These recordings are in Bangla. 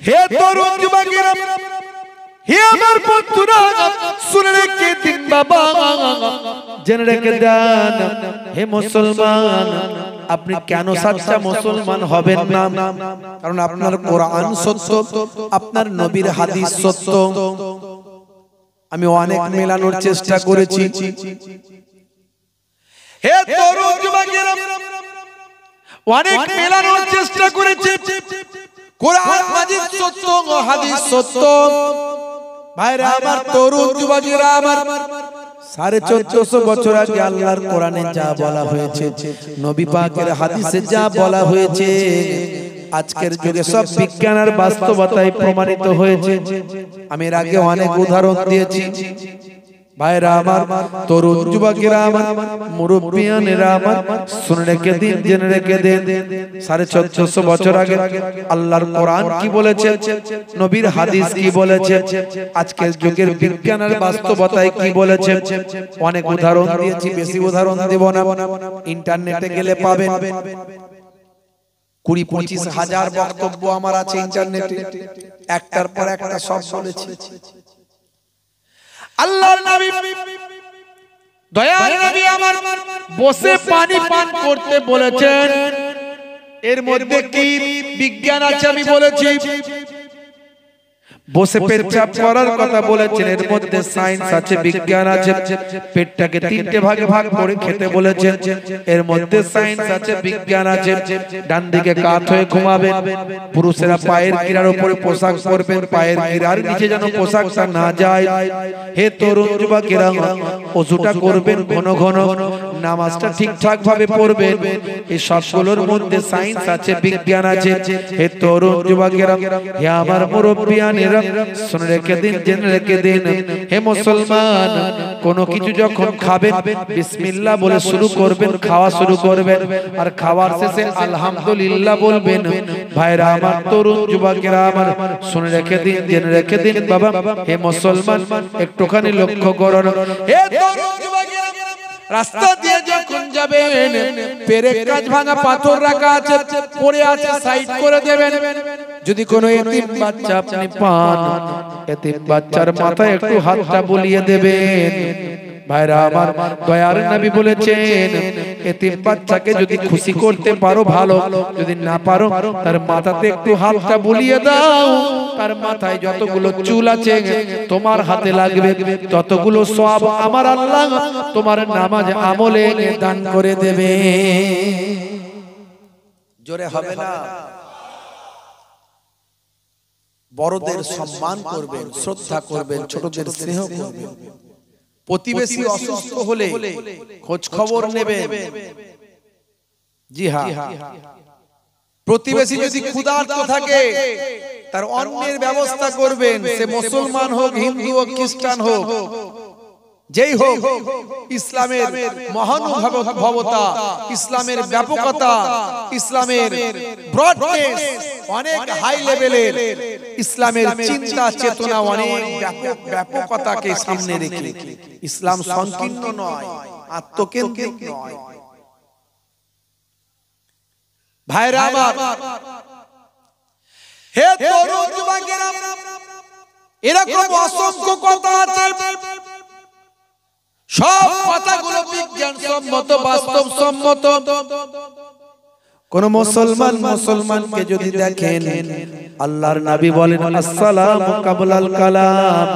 হে তরুণ যুবকেরা, হে আমার বন্ধুরা, শুনে রেখে দিন বাবা, জেনে রেখে দেন হে মুসলমান, আপনি কেন সাচ্চা মুসলমান হবেন না? কারণ আপনার কোরআন সত্য, আপনার নবীর হাদিস সত্য। আমি অনেক মেলানোর চেষ্টা করেছি। হে তরুণ যুবকেরা, অনেক মেলানোর চেষ্টা করেছি। কোরআন মাজিদ সত্য, হাদিস সত্য। ভাইরা আমার, তরুণ যুবকেরা আমার, 1450 বছর আগে আল্লাহর কোরআনে যা বলা হয়েছে, নবী পাকের হাদিসে যা বলা হয়েছে, আজকের যুগে সব বিজ্ঞান আর বাস্তবতায় প্রমাণিত হয়েছে। আমি এর আগে অনেক উদাহরণ দিয়েছি। ভাইরা আমার, তরুণ যুবকেরা আমার, মুরব্বিয়ানেরা আমার, শুনে রেখে দিন, জেনে রেখে দিন, 1450 বছর আগে আল্লাহর কোরআন কি বলেছে, নবীর হাদিস কি বলেছে, আজকের যুগের বিজ্ঞান আর বাস্তবতায় কি বলেছে। অনেক উদাহরণ দিয়েছি, বেশি উদাহরণ দেব না। ইন্টারনেটে গেলে পাবেন 20-25 হাজার বক্তব্য আমার আছে ইন্টারনেটে, একটার পর একটা সব বলেছি। আল্লাহর নবী, দয়ার নবী আমার, বসে পানি পান করতে বলেছেন। এর মধ্যে কি বিজ্ঞান আছে আমি বলেছি। বসে পেচ্ছাপ করার কথা বলেছেন, এর মধ্যে সায়েন্স আছে, বিজ্ঞান আছে। পেটটাকে 3টে ভাগে ভাগ করে খেতে বলেছেন, এর মধ্যে সায়েন্স আছে, বিজ্ঞান আছে। ডান দিকে কাত হয়ে ঘুমাবেন, পুরুষেরা পায়ের গিরার উপরে পোশাক পরবেন, পায়ের গিরার নিচে যেন পোশাকটা না যায়। হে তরুণ যুবকেরা, ওযুটা করবেন ঘন ঘন, নামাজটা ঠিকঠাক ভাবে পড়বেন। এই সবগুলোর মধ্যে সায়েন্স আছে, বিজ্ঞান আছে। হে তরুণ যুবকেরা, হে আমার মুরব্বিয়ানেরা, শুনে রেখে দিন, জেনে রেখে দিন, হে মুসলমান, কোনো কিছু যখন খাবেন বিসমিল্লাহ বলে শুরু করবেন, খাওয়া শুরু করবেন, আর খাওয়ার শেষে আলহামদুলিল্লাহ বলবেন। ভাইরা আমার, তরুণ যুবকেরা আমার, শুনে রেখে দিন, জেনে রেখে দিন বাবা, হে মুসলমান, একটুখানি লক্ষ্য করুন। হে তরুণ যুবকেরা, রাস্তা দিয়ে যখন যাবেন, পেরেক কাজ ভাঙা পাথর রাখা আছে, পড়ে আছে, সাইড করে দেবেন। যদি কোনো এতিম বাচ্চা আপনি পান, এতিম বাচ্চার মাথায় একটু হাতটা বুলিয়ে দেবেন। ভাইরা আমার, দয়ার নবী বলেছেন, এতিম বাচ্চাকে যদি খুশি করতে পারো ভালো, যদি না পারো তার মাথাতে একটু হাতটা বুলিয়ে দাও। তার মাথায় যতগুলো চুল আছে তোমার হাতে লাগবে, ততগুলো সওয়াব আমার আল্লাহ তোমার নামাজ আমলে দান করে দেবে। জোরে হবে না? বড়দের সম্মান করবেন, শ্রদ্ধা করবেন, ছোটদের স্নেহ করবেন। প্রতিবেশী অসুস্থ হলে খোঁজ খবর নেবেন। জি হ্যাঁ, প্রতিবেশী যদি ক্ষুধার্ত থাকে তার অন্নের ব্যবস্থা করবেন। সে মুসলমান হোক, হিন্দু হোক, খ্রিস্টান হোক, যেই হোক। ইসলামের মহানুভবতা, ইসলামের ব্যাপকতা, ইসলামের ব্রডনেস অনেক হাই লেভেলের, ইসলামের চিন্তা চেতনা অনেক ব্যাপকতাকে সামনে রেখে। ইসলাম সংকীর্ণ নয়, আত্মকেন্দ্রিক নয়। ভাইরা আমার, হে তরুণ যুবকেরা, এরকম অসংখ্য কথা আছে। সব কথাগুলো বিজ্ঞান সম্মত, বাস্তব সম্মত। কোন মুসলমানকে যদি দেখেন, আল্লাহর নবী বলেন, আসসালামু কাবলাল কালাম,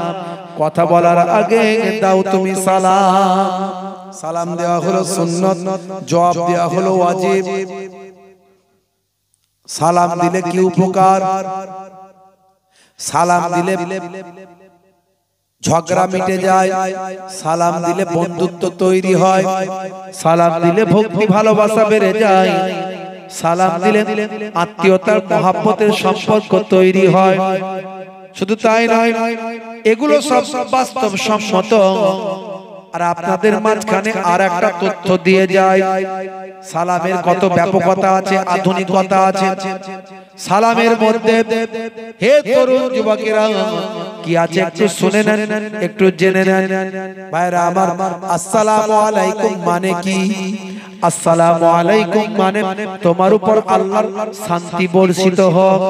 কথা বলার আগে দাও তুমি সালাম। সালাম দেওয়া হলো সুন্নত, জবাব দেওয়া হলো ওয়াজিব। সালাম দিলে কি উপকার? সালাম দিলে ঝগড়া মিটে যায়, সালাম দিলে বন্ধুত্ব তৈরি হয়, সালাম দিলে ভক্তি ভালোবাসা বেড়ে যায়, সালাম দিলে আত্মীয়তার মহব্বতের সম্পর্ক তৈরি হয়। শুধু তাই নয়, এগুলো সব বাস্তব সম্মত। আর আপনাদের মাঝখানে আর একটা তথ্য দিয়ে যায়, সালামের কত ব্যাপকতা আছে, আধুনিকতা আছে সালামের মধ্যে। হে তরুণ যুবকেরা, কি আছে একটু শুনে নেন, একটু জেনে নেন। ভাইরা আমার, আসসালামু আলাইকুম মানে কি? আসসালামু আলাইকুম মানে তোমার উপর আল্লাহর শান্তি বর্ষিত হোক।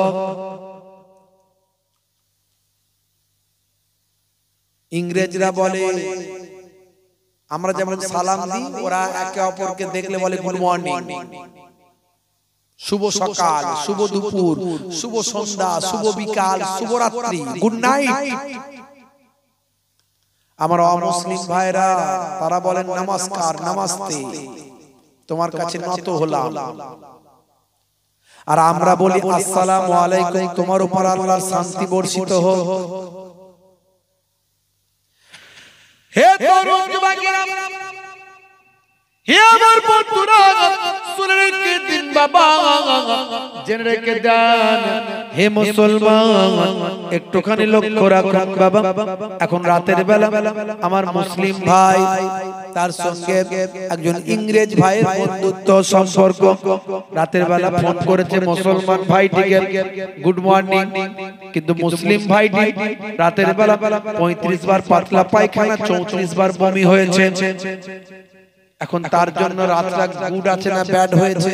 ইংরেজরা বলে আমরা যেমন সালাম দিই, ওরা একে অপরকে দেখলে বলে গুড মর্নিং, শুভ সকাল, শুভ দুপুর, শুভ সন্ধ্যা, শুভ বিকাল, শুভ রাত্রি, গুড নাইট। আমার অমুসলিম ভাইরা তারা বলেন নমস্কার, নমস্তে, তোমার কাছে নত হলাম। আর আমরা বলি আসসালামু আলাইকুম, তোমার উপর আল্লাহর শান্তি বর্ষিত হোক। হে তরুণ যুবকেরা, হে আমার বন্ধুরা, শুনে রেখে দিন বাবা, জেনে রেখে দেন হে মুসলমান, একটুখানি লক্ষ্য রাখুন বাবা। এখন রাতের বেলা আমার মুসলিম ভাই তার সঙ্গে একজন ইংরেজ ভাইয়ের বন্ধুত্ব সম্পর্ক, রাতের বেলা ফোন করেছে মুসলমান ভাইটিকে গুড মর্নিং, কিন্তু মুসলিম ভাইটি রাতের বেলা 35 বার পাতলা পায়খানা, 34 বার বমি হয়েছে। এখন তার জন্য রাতটা গুড আছে না ব্যাড হয়েছে?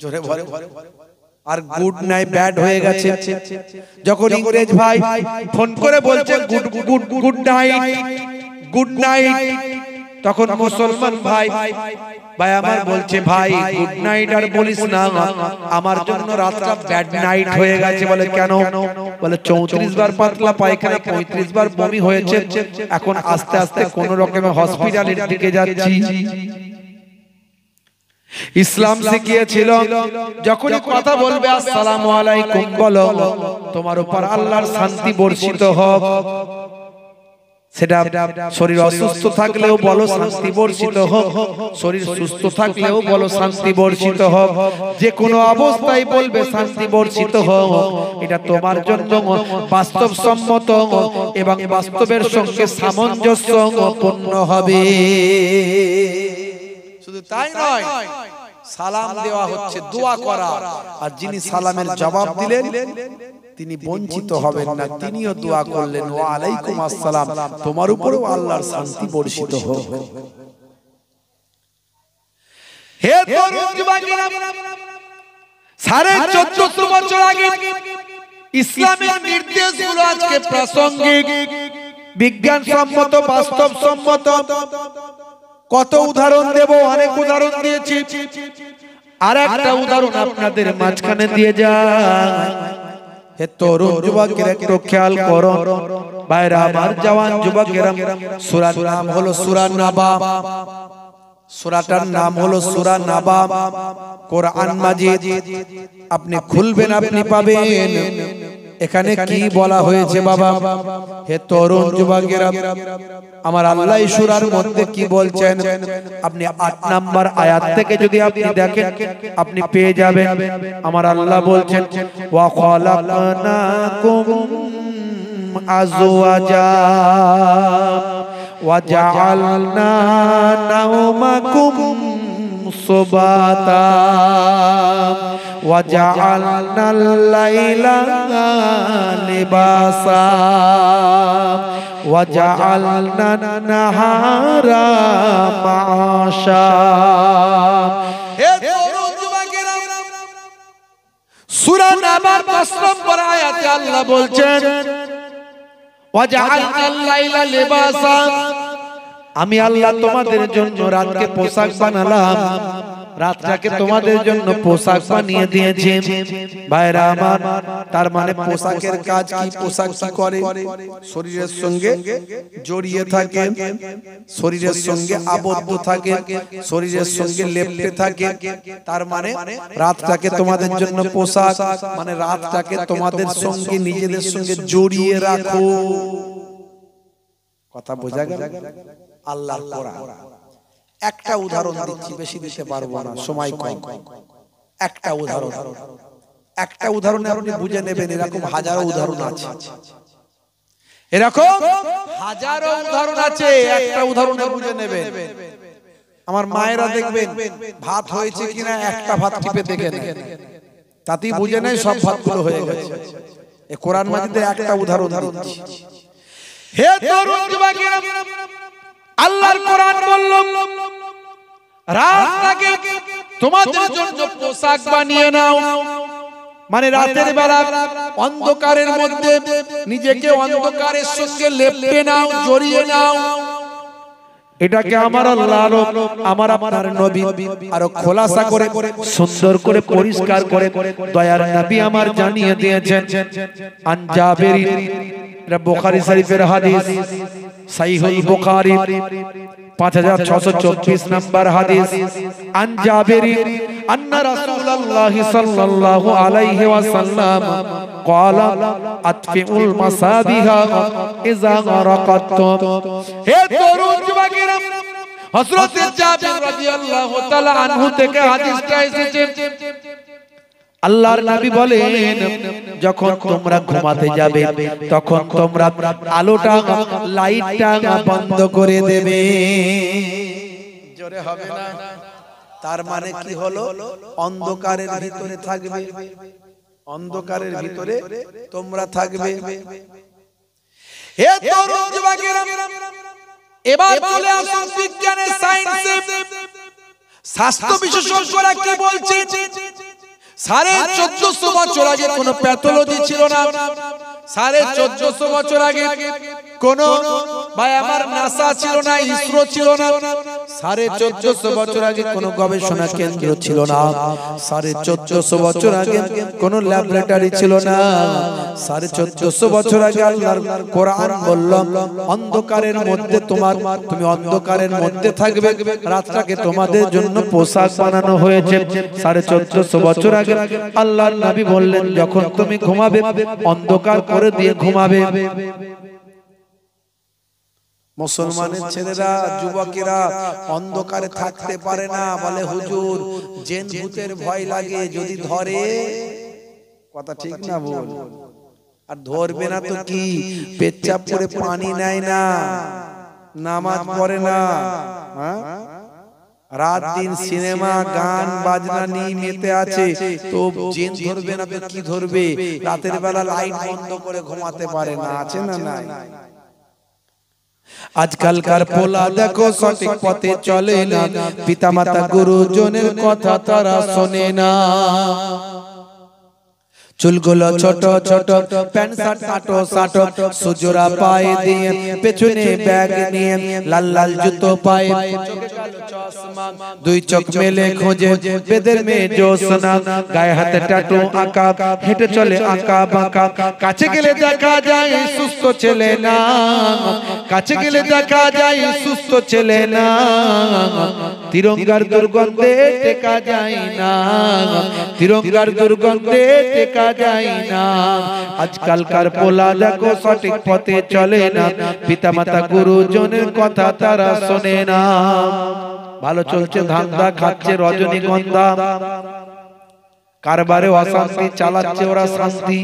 জোরে বলে। আর গুড নাই ব্যাড হয়ে গেছে। যখন ইংরেজ ভাই ফোন করে বলছে good good good night, good night, তখন মুসলমান ভাই ভাই আমার বলছে ভাই গুড নাইট আর বলিস না, আমার জন্য রাতটা ব্যাড নাইট হয়ে গেছে। বলে কেন? বলে 34 বার পাতলা পায়খানা, 35 বার বমি হয়েছে, এখন আস্তে আস্তে কোন রকমে হসপিটালের দিকে যাচ্ছি। ইসলাম শিখিয়েছিল যখনই কথা বলবে আসসালামু আলাইকুম বলো, তোমার উপর আল্লাহর শান্তি বর্ষিত হোক। সেটা শরীর অসুস্থ থাকলেও বলো শান্তি বর্ষিত হোক, শরীর সুস্থ থাকলেও বলো শান্তি বর্ষিত হোক, যে কোনো অবস্থায় বলবে শান্তি বর্ষিত হোক। এটা তোমার জন্য বাস্তবসম্মত এবং বাস্তবের সঙ্গে সামঞ্জস্যপূর্ণ হবে। শুধু তাই নয়, সালাম দেওয়া হচ্ছে দোয়া করা, আর যিনি সালামের জবাব দিলেন তিনি বঞ্চিত হবেন না, তিনিও দোয়া করলেন ওয়া আলাইকুম আসসালাম, তোমার উপরেও আল্লাহর শান্তি বর্ষিত হোক। হে তরুণ যুবকেরা, 1450 বছর আগে ইসলামের নির্দেশগুলো আজকে প্রাসঙ্গিক, বিজ্ঞানসম্মত, বাস্তবসম্মত। কত উদাহরণ দেব, অনেক উদাহরণ দিয়েছি, আর একটা উদাহরণ আপনাদের মাঝখানে দিয়ে যায়। হে তরুণ যুবকেরা একটু খেয়াল করো, ভাইরা আমার, জওয়ান যুবকেরা, সূরার নাম হলো সূরা নাবা। সূরাটার নাম হলো সূরা নাবা, কোরআন মাজিদ। আপনি খুলবেন, আপনি পাবেন এখানে কি বলা হয়েছে বাবা। হে তরুণ যুবকেরা, আমার আল্লাহ এই সূরার মধ্যে কি বলছেন আপনি 8 নাম্বার আয়াত থেকে যদি আপনি দেখেন আপনি পেয়ে যাবেন। আমার আল্লাহ বলছেন ওয়া খালাকনাকুম আজওয়াজা ওয়া জাআলনা নাওমাকুম সুবাতা ওয়া জাআলনাল লাইলা লিবাসা ওয়া জাআলনান নাহারা মাআশা। হে তরুণ যুবকেরা, সূরা নাবার 5 নম্বর আয়াতে আল্লাহ বলছেন ওয়া জাআলনাল লাইলা লিবাসা, আমি আল্লাহ তোমাদের জন্য রাতকে পোশাক বানালাম, রাতটাকে তোমাদের জন্য পোশাক বানিয়ে দিয়েছি। ভাইরা আমার, তার মানে পোশাকের কাজ কি? পোশাক কি করে? শরীরের সঙ্গে জড়িয়ে থাকে, শরীরের সঙ্গে আবদ্ধ থাকে, শরীরের সঙ্গে লেপ্টে থাকে। তার মানে রাতটাকে তোমাদের জন্য পোশাক, মানে রাতটাকে তোমাদের সঙ্গে নিজেদের সঙ্গে জড়িয়ে রাখো। কথা বোঝা গেল? আল্লাহর কোরআন। একটা উদাহরণ দিচ্ছি, বেশি দিতে পারবো না, সময় কম। একটা উদাহরণ, একটা উদাহরণে আপনি বুঝে নেবেন। এরকম হাজারো উদাহরণ আছে, এরকম হাজারো উদাহরণ আছে, একটা উদাহরণে বুঝে নেবেন। আমার মায়েরা দেখবেন ভাত হয়েছে কিনা একটা ভাত টিপে দেখে নেন, তাতেই বুঝে নেয় সব ভাতগুলো হয়ে গেছে। এই কোরআন মাজিদে একটা উদাহরণ দিচ্ছি। হে তরুণ যুবকেরা, আল্লাহর কোরআন বলল রাতটাকে তোমাদের জন্য পোশাক বানিয়ে নাও। মানে রাতের বেলা অন্ধকারের মধ্যে নিজেকে অন্ধকারের সঙ্গে লেপটে নাও, জড়িয়ে নাও। এটাকে আমার আল্লাহ আমার আপনার নবী আরো খোলাসা করে সুন্দর করে পরিষ্কার করে দয়ার নবী আমার জানিয়ে দিয়েছেন। আন জাবের, এটা বুখারী শরীফের হাদিস, সহিহুল বুখারী 5624 নম্বর হাদিস। আন জাবের আন্না রাসূলুল্লাহ সাল্লাল্লাহু আলাইহি ওয়াসাল্লাম قال اطفئوا المصابيح اذا غرقتم। হে তরুণ যুবকেরা, হযরত জাবের রাদিয়াল্লাহু তাআলা আনহু থেকে হাদিসটা এসেছে। আল্লাহর নবী বলেন, যখন তোমরা ঘুমাতে যাবে তখন তোমরা আলোটা, লাইটটা বন্ধ করে দেবে। জোরে হবে না? তার মানে কি হলো? অন্ধকারের ভিতরে থাকবে, অন্ধকারের ভিতরে তোমরা থাকবে। হে তরুণ যুবকেরা, এবার চলে আসুন বিজ্ঞানের, সায়েন্সে। স্বাস্থ্য বিশেষজ্ঞরা কি বলছে? 1450 বছর আগে কোনো প্যাথোলজি ছিল না। 1450 বছর আগে কোনো ভাই আমার নাসা ছিল না, ইসরো ছিল না। 1450 বছর আগে কোনো গবেষণা কেন্দ্র ছিল না। 1450 বছর আগে কোনো ল্যাবরেটরি ছিল না। 1450 বছর আগে আল্লাহর কোরআন বলল, অন্ধকারের মধ্যে তুমি অন্ধকারের মধ্যে থাকবে, রাতটাকে তোমাদের জন্য পোশাক বানানো হয়েছে। 1450 বছর আগে আল্লাহর নবী বললেন, যখন তুমি ঘুমাবে অন্ধকার করে দিয়ে ঘুমাবে। মুসলমানের ছেলেরা, যুবকেরা অন্ধকারে থাকতে পারে না, বলে হুজুর জিন ভূতের ভয় লাগে, যদি ধরে। কথা ঠিক না বল? আর ধরবে না তো কি, পেচ্ছাপ করে পানি নেয় না, নামাজ পড়ে না, রাত দিন সিনেমা গান বাজনা নিয়ে মেতে আছে, তো জিন ধরবে না তো কি ধরবে? রাতের বেলা লাইট বন্ধ করে ঘুমাতে পারে না, আছে না নাই? আজকালকার পোলা দেখো সঠিক পথে চলে না, পিতামাতা গুরুজনের কথা তারা শোনে না। চুলগুলো ছোট ছোট, প্যান্ট শার্ট আটো সাটো, সুজোরা পায়ে দিয়ে, পেছনে ব্যাগ নিয়ে, লাল লাল জুতো পায়ে, দুই চোখ মেলে খোঁজে বেদের মেয়ে জোসনা, গায়ে হাতে ট্যাটু আঁকা, হেঁটে চলে আঁকা বাঁকা। কাছে গেলে দেখা যায় সুস্থ ছেলে না, কাছে গেলে দেখা যায় সুস্থ ছেলে না, তিরঙ্গার দুর্গন্ধে টেকা যায় না, তিরঙ্গার দুর্গন্ধে টেকা যায় না। আজকালকার পোলা দেখো সঠিক পথে চলে না, পিতামাতা গুরুজনের কথা তারা শোনে না। ভালো চলছে ধান্দা, খাচ্ছে রজনীগন্ধা, কারবারে অশান্তি, চালাচ্ছে ওরা শান্তি,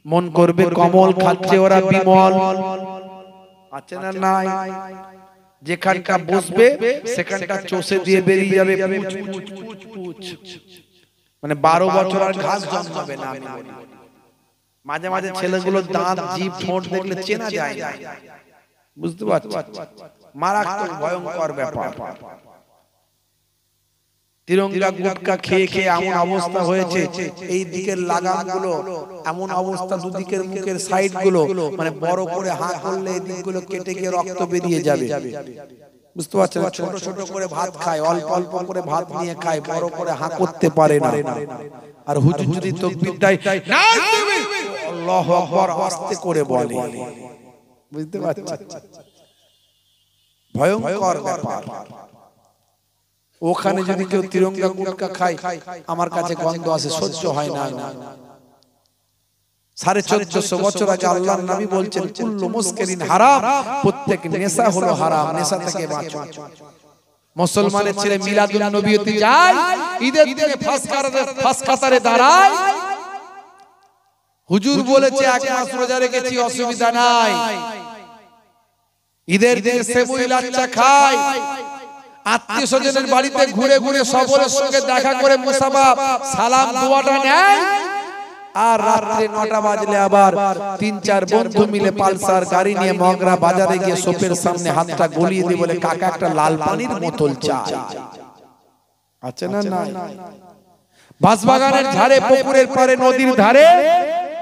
মন করবে কমল, খাচ্ছে ওরা বিমল, আছে না নাই? যেখানটা বসবে সেখানটা চষে দিয়ে বেরিয়ে যাবে, মানে 12 বছর আর ঘাস জন্মাবে না। আমি বলি মাঝে মাঝে ছেলেগুলো দাঁত, জিভ, ঠোঁট দেখলে চেনা যায় না, বুঝতে পারছো? মারাত্মক ভয়ঙ্কর ব্যাপার। তিরঙ্গা গুটকা খেয়ে খেয়ে এমন অবস্থা হয়েছে, এই দিকের লাগামগুলো এমন অবস্থা, দুদিকের মুখের সাইড গুলো মানে বড় করে হাঁ করলে এই দিকগুলো কেটে গিয়ে রক্ত বেরিয়ে যাবে, বুঝতে পারছেন? ছোট ছোট করে ভাত খায়, অল্প অল্প করে ভাত নিয়ে খায়, বড় করে হাঁ করতে পারে না। আর হুজুর যদি তাকবীর দেয়, আল্লাহু আকবার আস্তে করে বলে, বুঝতে পারছেন? ভয়ঙ্কর ব্যাপার। ওখানে যদি কেউ তিরঙ্গা গুটকা খায়, আমার কাছে গন্ধ আসে, সহ্য হয় না। 1450 বছর আগে আল্লাহর নবী বলছেন, কুল্লু মুসকিরিন হারাম, প্রত্যেক নেশা হলো হারাম, নেশা থেকে বাঁচো। মুসলমানের ছেলে মিলাদুন নবীতে যায়, ঈদের দিনে ফাঁস কাতারে দাঁড়ায়, হুজুর বলেছে 1 মাস রোজা রেখেছি, অসুবিধা নাই। ঈদের দিনে সেবুই লাচ্চা খায়, আত্মীয় স্বজনের বাড়িতে ঘুরে ঘুরে সকলের সঙ্গে দেখা করে মুসাফা সালাম দোয়াটা নেয়। আর রাত্রে 9টা বাজলে আবার 3-4 বন্ধু মিলে পালসার গাড়ি নিয়ে মগরা বাজারে গিয়ে শপের সামনে হাতটা গলিয়ে দিয়ে বলে, কাকা একটা লাল পানির বোতল চাই, আছে না নাই? বাঁশবাগানের ধারে, পুকুরের পারে, নদীর ধারে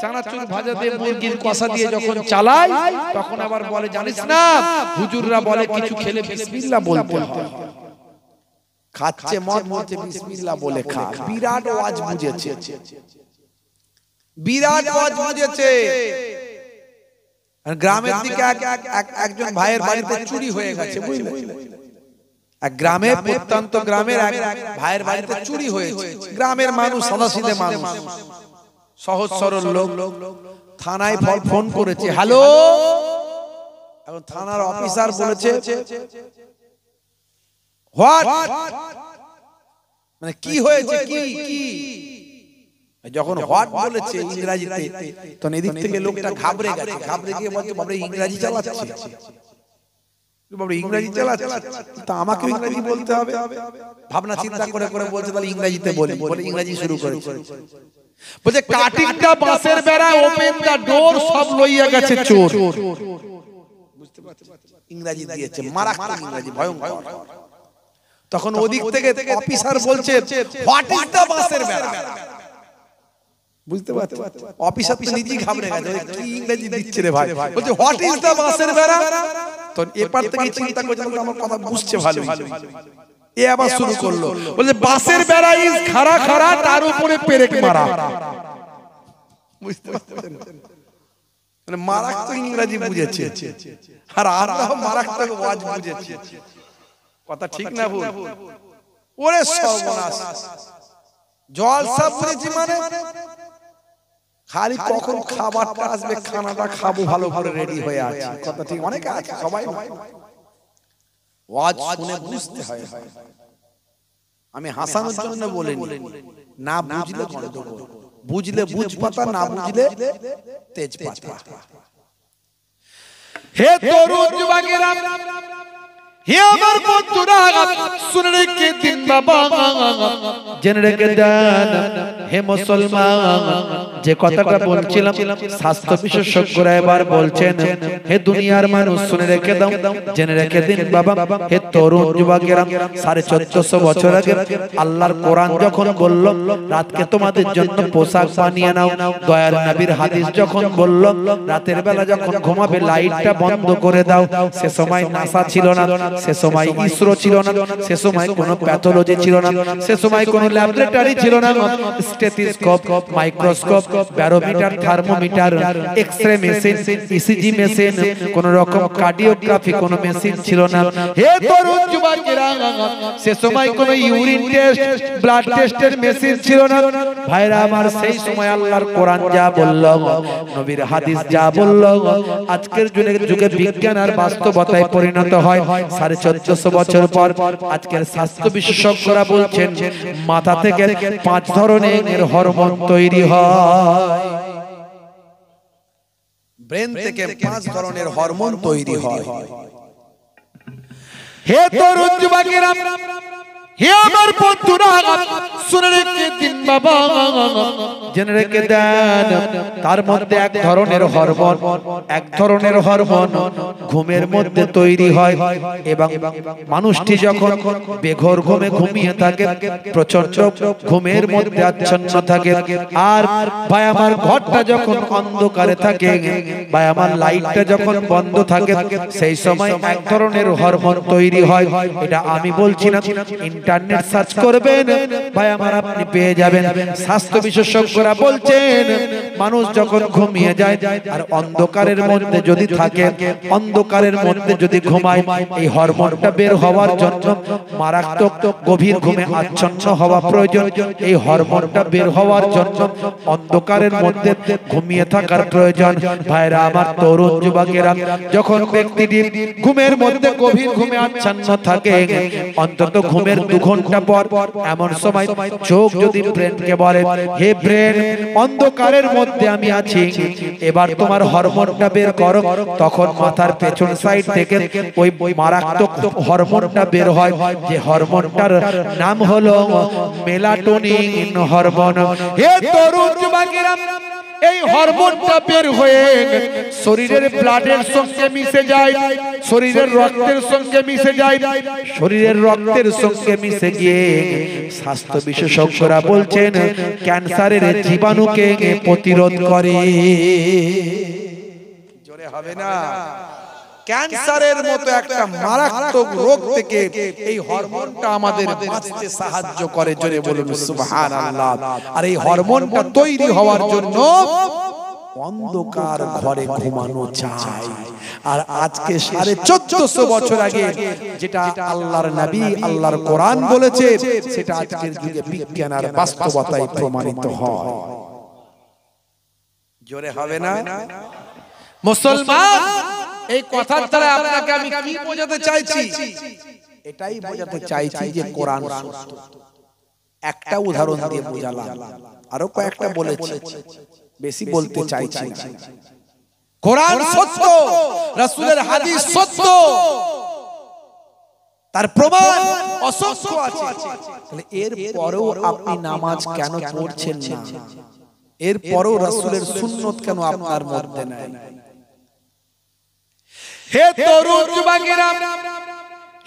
চানাচুর ভাজা দিয়ে মুরগির কষা দিয়ে যখন চালায় তখন আবার বলে জানিস না হুজুররা বলে কিছু খেলে বিসমিল্লাহ বলতে হয়। খাচ্ছে মদ বলছে বিসমিল্লাহ বলে খা। বিরাট ওয়াজ বুঝেছে, বিরাট ওয়াজ বুঝেছে। গ্রামের দিকে একজন ভাইয়ের বাড়িতে চুরি হয়ে গেছে, বুঝলে? এক গ্রামে, প্রত্যন্ত গ্রামের এক ভাইয়ের বাড়িতে চুরি হয়েছে। গ্রামের মানুষ, সাদাসিধে মানুষ, সহজ সরল লোক, থানায় ফোন করেছে, হ্যালো। এখন থানার অফিসার বলেছে হোয়াট, মানে কি হয়েছে, কি কি। যখন হোয়াট বলেছে ইংরেজিতে, তখন এদিক থেকে লোকটা ঘাবড়ে গেছে, ঘাবড়ে গিয়ে বলছে বাবা ইংরেজি চালাচ্ছে, বাবা ইংরেজি চালাচ্ছে, তা আমাকে ইংরেজি বলতে হবে। ভাবনা চিন্তা করে করে বলছে তাহলে ইংরেজিতে বলি, বলে ইংরেজি শুরু করেছে। বলছে কাটিংটা বাঁশের বেড়া, ওপেন দা ডোর, সব লইয়া গেছে চোর। বুঝতে পারছেন? ইংরেজি দিয়েছে, মারাত্মক ইংরেজি, ভয়ঙ্কর। তখন ওদিক থেকে অফিসার বলছে হোয়াট ইজ দা বাঁশের বেড়া। বুঝতে পারছেন? অফিসার তো নিজেই ঘাবড়ে গেছে, কি ইংরেজি দিচ্ছে রে ভাই। বলছে হোয়াট ইজ দা বাঁশের বেড়া। তো এপার থেকে চিন্তা করছে আমার কথা বুঝছে ভালো, এ আবার শুরু করলো, বলছে বাঁশের বেড়া ইজ খাড়া খাড়া, তার উপরে পেরেক মারা। বুঝতে পারছেন? মানে মারাত্মক ইংরেজি বুঝেছে, আর আমরা মারাত্মক ওয়াজ বুঝেছি। কথা ঠিক না ভুল? ওরে সর্বনাশ, জলসা বুঝেছি মানে খালি কখন খাবারটা আসবে, খানাটা খাবো, ভালো করে রেডি হয়ে আছে। কথা ঠিক, অনেকে আছে, সবাই ওয়াজ শুনে বুঝতে হয়। আমি হাসানোর জন্য বলিনি, না বুঝলে গন্ডগোল, বুঝলে বুঝপাতা, না বুঝলে তেজপাতা। হে তরুণ যুবকেরা, হে আমার বন্ধুরা, শুনে রেখে দিন বাবা, জেনে রেখে দেন হে মুসলমান। যে কথাটা বলছিলাম স্বাস্থ্য বিশেষজ্ঞরা এবার বলছেন হে দুনিয়ার মানুষ শুনে রেখে দাও, জেনে রেখে দিন বাবা। হে তরুণ যুবকেরা, 1450 বছর আগে আল্লাহর কোরআন যখন বলল রাতকে তোমাদের জন্য পোশাক বানিয়ে নাও, দয়ার নবীর হাদিস যখন বলল রাতের বেলা যখন ঘুমাবে লাইটটা বন্ধ করে দাও, সে সময় নাসা ছিল না, সে সময় ইসরো ছিল না, সে সময় কোনো প্যাথোলজি ছিল না, সে সময় কোনো ল্যাবরেটরি ছিল না, stethoscope, microscope, barometer, thermometer, X ray machine, ECG machine, কোন রকম কার্ডিওগ্রাফি কোন মেশিন ছিল না। হে তরুণ যুবকেরা, সে সময় কোনো ইউরিন টেস্ট, ব্লাড টেস্টের মেশিন ছিল না। ভাইরা আমার, সেই সময় আল্লাহর কোরআন যা বলল, নবীর হাদিস যা বলল, আজকের যুগে বিজ্ঞান আর বাস্তবতায় পরিণত হয়। 1450 বছর পর আজকের স্বাস্থ্য বিশেষজ্ঞরা বলছেন মাথা থেকে 5 ধরনের হরমোন তৈরি হয়, ব্রেন থেকে 5 ধরনের হরমোন তৈরি হয়। হে তরুণ যুবকেরা, হে আমার বন্ধুরা, শুনে রেখে দিন বাবা, জেনে রেখে দেন তার মধ্যে এক ধরনের হরমোন ঘুমের মধ্যে তৈরি হয়, এবং মানুষটি যখন বেঘোর ঘুমে ঘুমিয়ে থাকে, প্রচন্ড ঘুমের মধ্যে আচ্ছন্ন থাকে, আর ভাই আমার ঘরটা যখন অন্ধকারে থাকে, ভাই আমার লাইটটা যখন বন্ধ থাকে, সেই সময় এক ধরনের হরমোন তৈরি হয়। এটা আমি বলছি না, ইন্টারনেট সার্চ করবেন ভাই আমার, আপনি পেয়ে যাবেন। স্বাস্থ্য বিশেষজ্ঞরা বলছেন মানুষ যখন ঘুমিয়ে যায় আর অন্ধকারের মধ্যে যদি থাকে, অন্ধকারের মধ্যে যদি ঘুমায়, এই হরমোনটা বের হওয়ার জন্য মারাত্মক গভীর ঘুমে আচ্ছন্ন হওয়া প্রয়োজন। এই হরমোনটা বের হওয়ার জন্য অন্ধকারের মধ্যে ঘুমিয়ে থাকার প্রয়োজন। ভাইরা আমার, তরুণ যুবকেরা, যখন ব্যক্তিটি ঘুমের মধ্যে গভীর ঘুমে আচ্ছন্ন থাকে, অন্তত ঘুমের 2 ঘন্টা পর এমন সময় চোখ যদি ব্রেনকে বলে হে ব্রেন, অন্ধকারের মধ্যে আমি আছি, এবার তোমার হরমোনটা বের করো, তখন মাথার পেছন সাইড থেকে ওই মারাত্মক হরমোনটা বের হয়, যে হরমোনটার নাম হলো মেলাটোনিন হরমোন। হে তরুণ যুবকেরা, এই হরমোনটা বের হয়ে শরীরের ব্লাডের সঙ্গে মিশে যায়, শরীরের রক্তের সঙ্গে মিশে যায়, শরীরের রক্তের সঙ্গে মিশে গিয়ে স্বাস্থ্য বিশেষজ্ঞরা বলছেন ক্যান্সারের জীবাণুকে প্রতিরোধ করে। জোরে হবে না? ক্যান্সারের মতো একটা মারাত্মক রোগ থেকে এই হরমোনটা আমাদের বাঁচতে সাহায্য করে। জোরে বলুন সুবহানাল্লাহ। আর এই হরমোনটা তৈরি হওয়ার জন্য অন্ধকার ঘরে ঘুমানো চাই। আর আজকে 1450 বছর আগে যেটা আল্লাহর নবী আল্লাহর কোরআন বলেছে সেটা আজকের যুগে বিজ্ঞান আর বাস্তবতায় প্রমাণিত হয়। জোরে হবে না? মুসলমান, এই কথার দ্বারা আপনাকে আমি কি বোঝাতে চাইছি? এটাই বোঝাতে চাইছি যে কোরআন সত্য। একটা উদাহরণ দিয়ে বোঝালাম, আরো কয়েকটা বলেছি, বেশি বলতে চাইছি না। কোরআন সত্য, রাসূলের হাদিস সত্য, তার প্রমাণ অসংখ্য আছে। তাহলে এর পরেও আপনি নামাজ কেন পড়ছেন না? এর পরেও রাসূলের সুন্নাত কেন আপনার মধ্যে নাই? হে তরুণ যুবকেরা,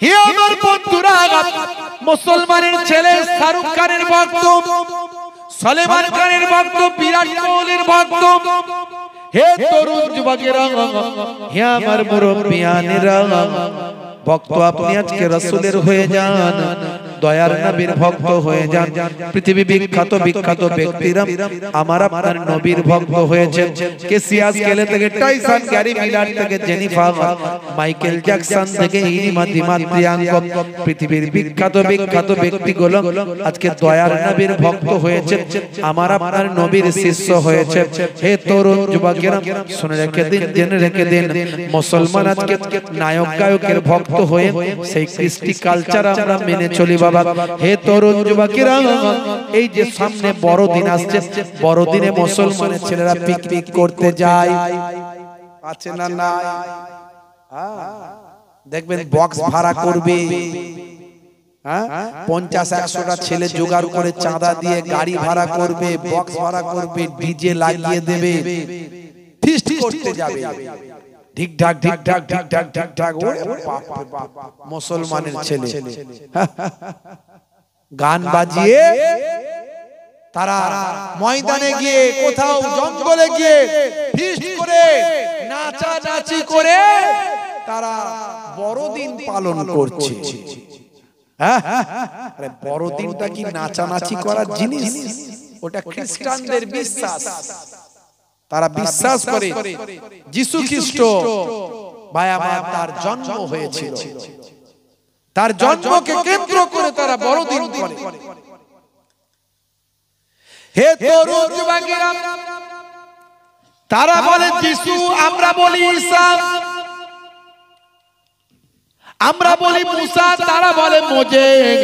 হে আমার বন্ধুরা, মুসলমানের ছেলে শাহরুখ খানের ভক্ত, সলমান খানের ভক্ত, বিরাট কোহলির ভক্ত, হে তরুণ যুবকেরা, হে আমার মুরব্বিয়ানেরা, ভক্ত আপনি আজকে রাসূলের হয়ে যান, দয়ার নবীর ভক্ত হয়ে যান। পৃথিবী বিখ্যাত বিখ্যাত ব্যক্তিরা আমার আপনার নবীর ভক্ত হয়েছেন। কেসিয়াস কেলে থেকে টাইসন গ্যারি মিলার থেকে জেনিফার, মাইকেল জ্যাকসন থেকে ইনিমা দিমাত্রিয়াঙ্গ, পৃথিবীর বিখ্যাত বিখ্যাত ব্যক্তিগুলো আজকে দয়ার নবীর ভক্ত হয়েছে, আমার আপনার নবীর শিষ্য হয়েছে। হে তরুণ যুবকেরা, শুনে রেখে দিন, জেনে রেখে দিন, মুসলমান আজকে নায়ক গায়কের ভক্ত হয়ে সেই কৃষ্টি কালচার আমরা মেনে চলি বাবা। হে তরুণ যুবকেরা, এই যে সামনে বড়দিন আসছে, বড়দিনে মুসলমানের ছেলেরা পিকনিক করতে যায়, আছে না নাই? দেখবেন বক্স ভাড়া করবে, 50-100টা ছেলে জোগাড় করে চাঁদা দিয়ে গাড়ি ভাড়া করবে, বক্স ভাড়া করবে, ডিজে লাগিয়ে দেবে, ফিস্ট করতে যাবে। ঠিক ঠাক ঠিক ঠাক ঠিক ঠাক ঠিক ঠাক। মুসলমানের ছেলে গান বাজিয়ে তারা ময়দানে গিয়ে, কোথাও জঙ্গলে গিয়ে ফিস্ট করে, নাচানাচি করে তারা বড়দিন পালন করছে। আরে বড়দিনটা কি নাচানাচি করার জিনিস? ওটা খ্রিস্টানদের বিশ্বাস। তারা বিশ্বাস করে যিশু খ্রিস্ট ভাই আমার তার জন্ম হয়েছিল, তার জন্মকে কেন্দ্র করে তারা বড়দিন করে। হে তরুণ যুবকেরা, তারা বলে যিশু, আমরা বলি ঈসা, আমরা বলি মুসা, তারা বলে মোজেস,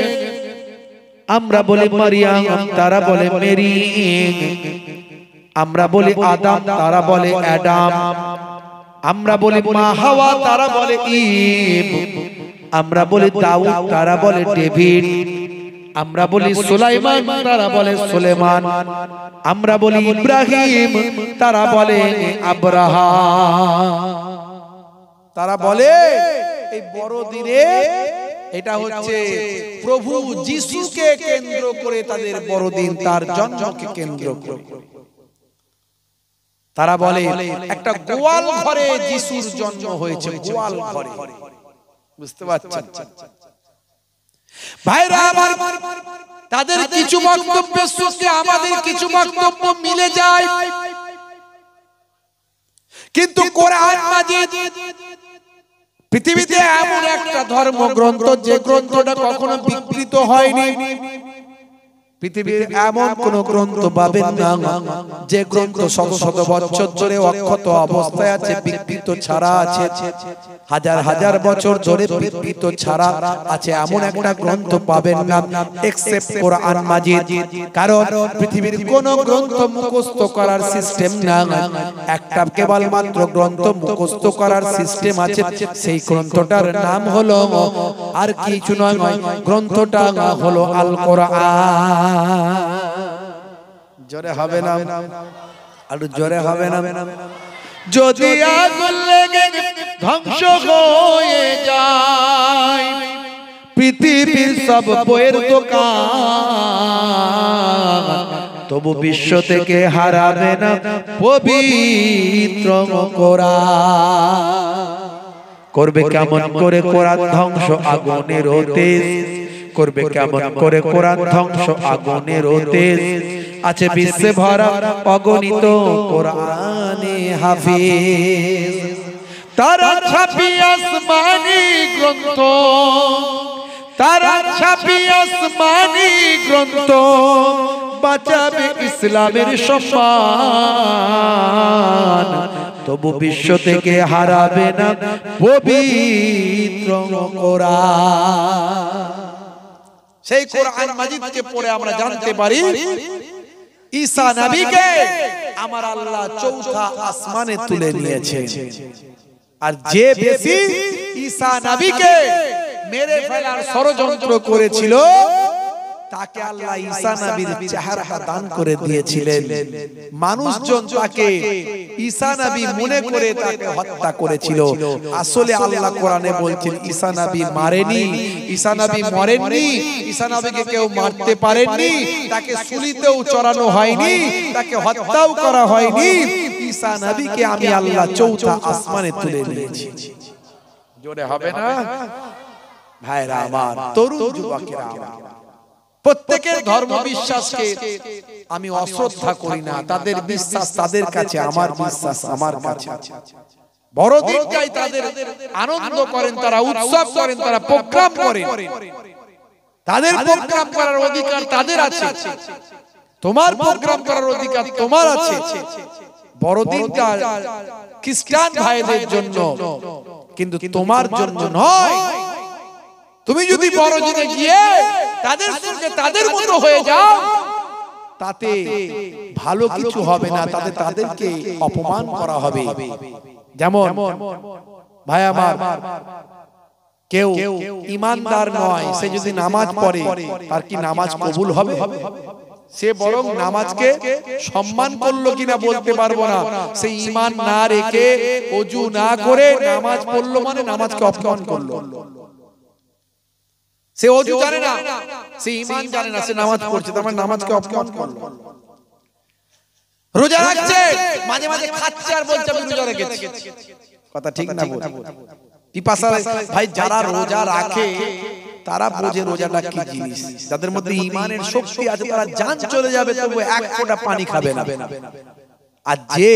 আমরা বলি মারিয়াম, তারা বলে মেরি, আমরা বলি আদম, তারা বলে অ্যাডাম, আমরা বলি মা হাওয়া, তারা বলে ঈভ, আমরা বলি দাউদ, তারা বলে ডেভিড, আমরা বলি সুলাইমান, তারা বলে সুলেমান, আমরা বলি ইব্রাহিম, তারা বলে আব্রাহাম। তারা বলে এই বড়দিনে এটা হচ্ছে প্রভু যিশুকে কেন্দ্র করে তাদের বড়দিন, তার জন্মকে কেন্দ্র করে। তারা বলে একটা গোয়াল ঘরে যিশুর জন্ম হয়েছে, গোয়াল ঘরে। বুঝতে পারছেন ভাইরা আমার? তাদের কিছু বক্তব্যের সঙ্গে আমাদের কিছু বক্তব্য মিলে যায়, কিন্তু কোরআন মাজিদ পৃথিবীতে এমন একটা ধর্মগ্রন্থ যে গ্রন্থটা কখনো বিকৃত হয়নি। পৃথিবীর এমন কোন গ্রন্থ পাবেন না যে গ্রন্থ শত শত বছর ধরে অক্ষত অবস্থায় আছে, বিকৃত ছাড়া আছে, হাজার হাজার বছর ধরে বিকৃত ছাড়া আছে, এমন একটা গ্রন্থ পাবেন না এক্সেপ্ট কোরআন মাজিদ। কারণ পৃথিবীর কোন গ্রন্থ মুখস্থ করার সিস্টেম না, একটা কেবলমাত্র গ্রন্থ মুখস্থ করার সিস্টেম আছে, সেই গ্রন্থটার নাম হলো, আর কিছু নয়, গ্রন্থটা হলো আল কোরআন। জোরে হবে না? আর জোরে হবে না? যদি আগুন লেগে ধ্বংস হয়ে যায় পৃথিবীর সব বইয়ের দোকান, তবু বিশ্ব থেকে হারাবে না পবিত্র কোরআন। করবে কেমন করে কোরআন ধ্বংস আগুনের তেজ, করবে কেমন করে কোরআন ধ্বংস আগুনের তেজ। আছে বিশ্বে ভরা অগণিত কোরআনে হাফিজ, তারা ছাপি আসমানি গ্রন্থ, তারা ছাপি আসমানি গ্রন্থ, বাঁচাবে ইসলামের সম্মান, তবু বিশ্ব থেকে হারাবে না পবিত্র কোরআন। সেই কোরআন মাজিদকে পড়ে আমরা জানতে পারি ঈসা নবীকে আমার আল্লাহ চৌথা আসমানে তুলে নিয়েছে। আর যে বেশি ঈসা নবীকে মেরে ফেলার ষড়যন্ত্র করেছিল তাকে আল্লাহ ঈসা নবীর চেহারাটা দান করে দিয়েছিলেন। মানুষজন তাকে ঈসা নবী মনে করে তাকে হত্যা করেছিল। আসলে আল্লাহ কোরআনে বলছেন ঈসা নবী মারেনি, ঈসা নবী মরেননি, ঈসা নবীকে কেউ মারতে পারেননি, তাকে সুলিতেও চড়ানো হয়নি, তাকে হত্যাও করা হয়নি। ঈসা নবীকে আমি আল্লাহ চৌথা আসমানে তুলে নিয়েছি। জোরে হবে না ভাইরা আমার, তরুণ যুবকেরা আমার, প্রত্যেকের ধর্ম বিশ্বাসকে আমি অশ্রদ্ধা করি না। তাদের বিশ্বাস তাদের কাছে, আমার বিশ্বাস আমার কাছে। বড়দিন যাই তাদের আনন্দ করেন, তারা উৎসব করেন, তারা প্রোগ্রাম করেন, তাদের প্রোগ্রাম করার অধিকার তাদের আছে, তোমার প্রোগ্রাম করার অধিকার তোমার আছে। বড়দিনটা খ্রিস্টান ভাইদের জন্য, কিন্তু তোমার জন্য নয়। তুমি যদি বড়দিনে গিয়ে তাদের সঙ্গে তাদের মতো হয়ে যাও তাতে ভালো কিছু হবে না, তাতে তাদেরকে অপমান করা হবে। যেমন ভাই আমার, কেউ ঈমানদার নয়, সে যদি নামাজ পড়ে তার কি নামাজ কবুল হবে? সে বরং নামাজকে সম্মান করলো কিনা বলতে পারবো না। সে ঈমান না রেখে ওযু না করে নামাজ পড়লো মানে নামাজকে অপমান করলো। সে ওযু জানে না, সে ঈমান জানে না, সে নামাজ পড়ছে, তার মানে নামাজকে অপমান করলো। রোজা রাখছে, মাঝে মাঝে খাচ্ছে আর বলছে আমি রোজা রেখেছি। কথা ঠিক না বল? পিপাসা ভাই, যারা রোজা রাখে তারা বোঝে রোজাটা কি জিনিস। যাদের মধ্যে ঈমানের শক্তি আছে তারা জান চলে যাবে তবু এক ফোঁটা পানি খাবে না। আর যে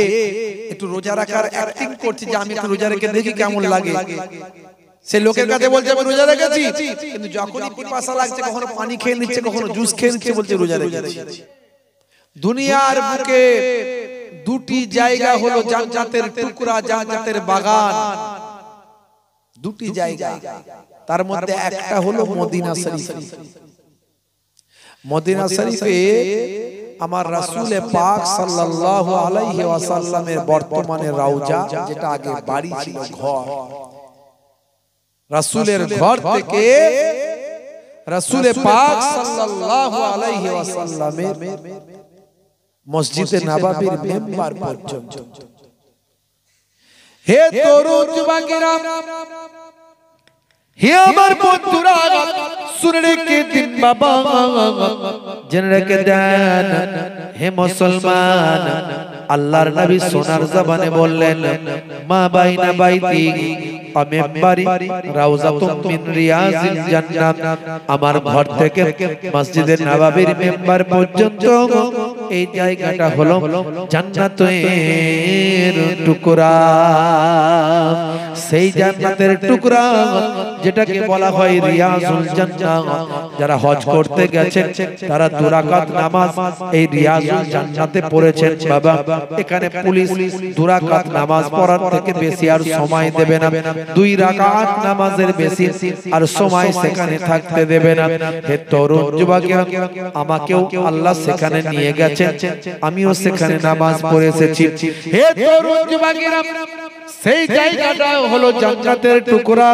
একটু রোজা রাখার অ্যাক্টিং করছে যে আমি একটু রোজা রেখে দেখি কেমন লাগে, সে লোকের কাছে বলছে আমি রোজা রেখেছি, কিন্তু যখনই পিপাসা লাগছে কখনো পানি খেয়ে নিচ্ছে, কখনো জুস খেয়ে নিচ্ছে, বলছে রোজা রেখেছি। দুনিয়ার বুকে দুটি জায়গা হলো জান্নাতের টুকরা, জান্নাতের বাগান, দুটি জায়গা। তার মধ্যে একটা হলো মদিনা শরীফ। মদিনা শরীফে আমার রাসূল পাক সাল্লাল্লাহু আলাইহি ওয়াসাল্লামের বর্তমানে রওজা, যেটা আগে বাড়ি ছিল, ঘর। রাসূলের ঘর থেকে রাসূল পাক সাল্লাল্লাহু আলাইহি ওয়াসাল্লামের মসজিদে নববীর মেম্বার পর্যন্ত। হে তরুণ যুবকেরা, হে আমার বন্ধুরা, শুনে রেখে দিন বাবা, জেনে রেখে দেন হে মুসলমান। আল্লাহর নবী সোনার জবানে বললেন, মা বাইনা বাইতি ওয়া মিম্বারি রাউযাতুম মিন রিয়াজিল জান্নাত। আমার ঘর থেকে মসজিদে নববীর মেম্বার পর্যন্ত এই জায়গাটা হলো জান্নাতের টুকরা। সেই জান্নাতের টুকরা যেটাকে বলা হয় রিয়াজুল জান্নাহ। যারা হজ করতে গেছেন তারা 2 রাকাত নামাজ এই রিয়াজুল জান্নাতে পড়েছেন। বাবা, এখানে পুলিশ 2 রাকাত নামাজ পড়ার থেকে বেশি আর সময় দেবে না। 2 রাকাত নামাজের বেশি আর সময় সেখানে থাকতে দেবে না। হে তরুণ যুবকেরা, আমাকেও আল্লাহ সেখানে নিয়ে গেছেন, আমিও সেখানে নামাজ পড়ে এসেছি। হে তরুণ যুবকেরা, সেই জায়গাটা হলো জান্নাতের টুকরা।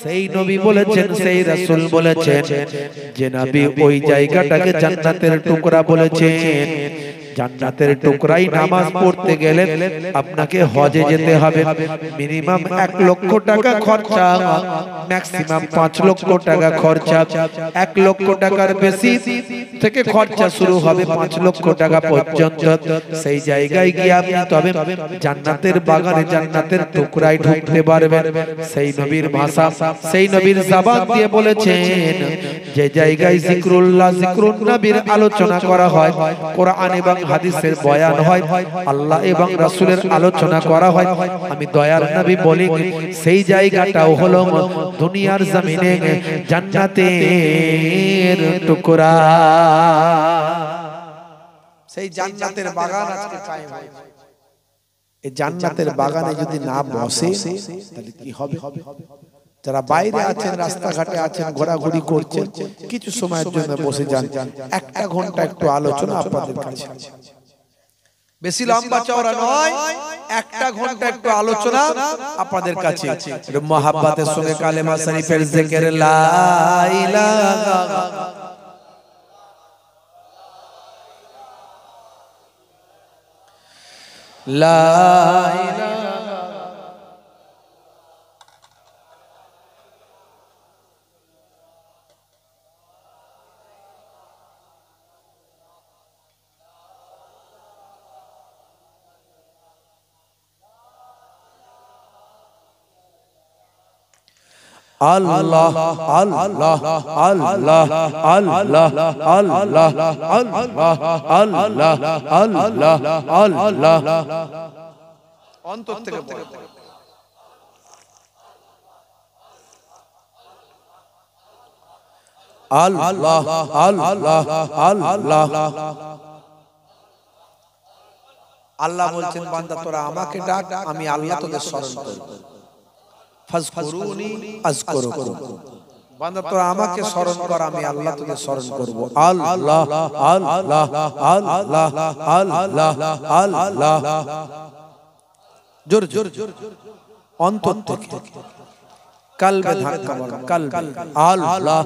সেই নবী বলেছেন, সেই রাসূল বলেছেন যে নবী ওই জায়গাটাকে জান্নাতের টুকরা বলেছেন। জান্নাতের টুকরাই নামাজ পড়তে গেলে আপনাকে হজে যেতে হবে। মিনিমাম 1 লক্ষ টাকা খরচা, ম্যাক্সিমাম 5 লক্ষ টাকা খরচা। 1 লক্ষ টাকার বেশি থেকে খরচা শুরু হবে 5 লক্ষ টাকা পর্যন্ত। সেই জায়গায় গিয়ে আপনি তবে জান্নাতের বাগানে, জান্নাতের টুকরায় ঢুকতে পারবেন। সেই নবীর ভাষা, সেই নবীর জবান দিয়ে বলেছেন, যে জায়গায় জিক্রুল্লাহ, জিক্রুন নবীর আলোচনা করা হয়, কোরআন এবং হাদিসের বয়ান হয়, আল্লাহ এবং রাসূলের আলোচনা করা হয়, আমি দয়ার নবী বলি সেই জায়গাটাও হলো দুনিয়ার জমিনে জান্নাতের টুকরা। সেই জান্নাতের বাগান আজকে কায়েম হয়েছে। এই জান্নাতের বাগানে যদি না বসে তাহলে কি হবে? যারা বাইরে আছেন, রাস্তাঘাটে আছেন, ঘোরাঘুরি করছেন, কিছু সময়ের জন্য বসে যান, 1 ঘন্টা একটু আলোচনা আপনাদের কাছে, বেশি লম্বা চওড়া নয়, 1 ঘন্টা একটু আলোচনা আপনাদের কাছে। মহাব্বতের সঙ্গে কালেমা শরীফের জিকির লা ইলাহা লা ইলাহা আল্লাহ আল্লাহ আল্লাহ আল্লাহ আল্লাহ আল্লাহ আল্লাহ আল্লাহ অন্তর থেকে আল্লাহ আল্লাহ আল্লাহ। আল্লাহ বলছেন, বান্দা তোরা আমাকে ডাক, আমি আল্লাহ তোদের স্মরণ করব। ফাজকুরুনি আযকুরুকুম, বান্দা তোরা আমাকে স্মরণ কর, আমি আল্লাহ তোদের স্মরণ করব। আল্লাহ আল্লাহ আল্লাহ আল্লাহ আল্লাহ, জোর জোর অন্তর থেকে কলবে ধাক্কা মারো, কলবে আল্লাহ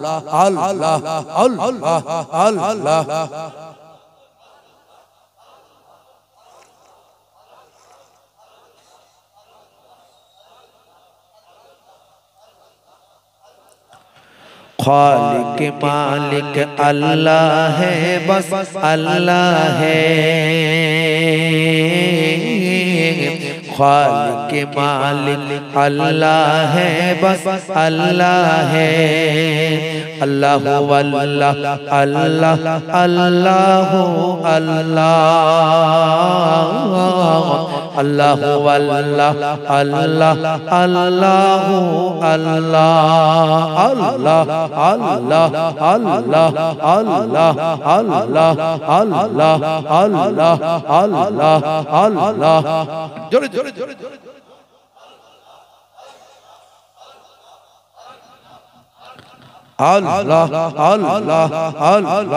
আল্লাহ আল্লাহ আল্লাহ। खालिक मालिक अल्लाह है, बस अल्लाह है। खालिक मालिक अल्लाह है, बस अल्लाह है। अल्लाह अल्लाह अल्लाह अल्लाह अल्लाह अल्लाह अल्लाह अल्लाह अल्लाह अल्लाह अल्लाह अल्लाह अल्लाह अल्लाह अल्लाह अल्लाह अल्लाह अल्लाह अल्लाह। जोरे जोरे जोरे जोरे अल्लाह अल्लाह अल्लाह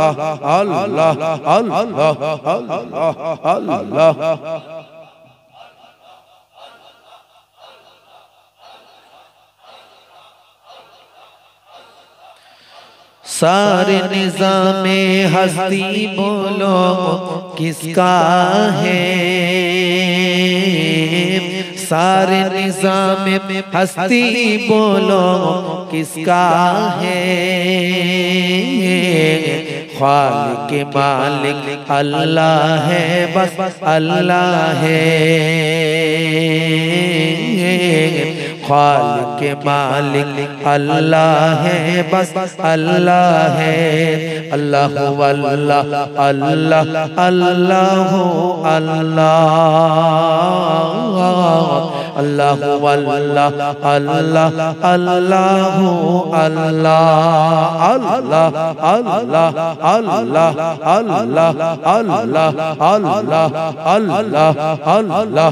अल्लाह अल्लाह अल्लाह। सारे निज़ामे हस्ती बोलो किसका है, सारे निज़ामे हस्ती बोलो किसका है। खालिक मालिक अल्लाह है, बस अल्लाह है। खालिक मालिक अल्लाह है, बस अल्लाह है। अल्लाह अल्लाह अल्लाह अल्लाह अल्लाह अल्लाह अल्लाह अल्लाह अल्लाह अल्लाह अल्लाह अल्लाह अल्लाह अल्लाह अल्लाह अल्लाह अल्लाह अल्लाह।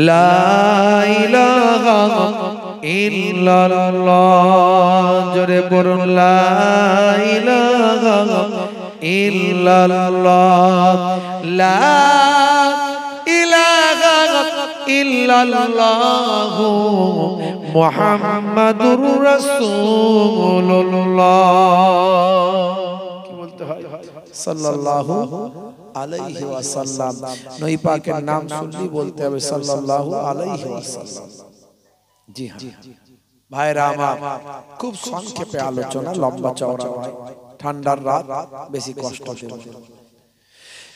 লা ইলাহা ইল্লাল্লাহ জোরে বলুন লা ইলাহা ইল্লাল্লাহ লা ইলাহা ইল্লাল্লাহ মুহাম্মাদুর রাসূলুল্লাহ কি বলতে হয় সাল্লাল্লাহু আলাইহি ওয়াসাল্লাম নবী পাকের নাম শুনলেই বলতে হবে সাল্লাল্লাহু আলাইহি ওয়াসাল্লাম জি হ্যাঁ ভাইরা আমার খুব সংক্ষেপে আলোচনা লম্বা চওড়া নয় ঠান্ডার রাত বেশি কষ্ট দেব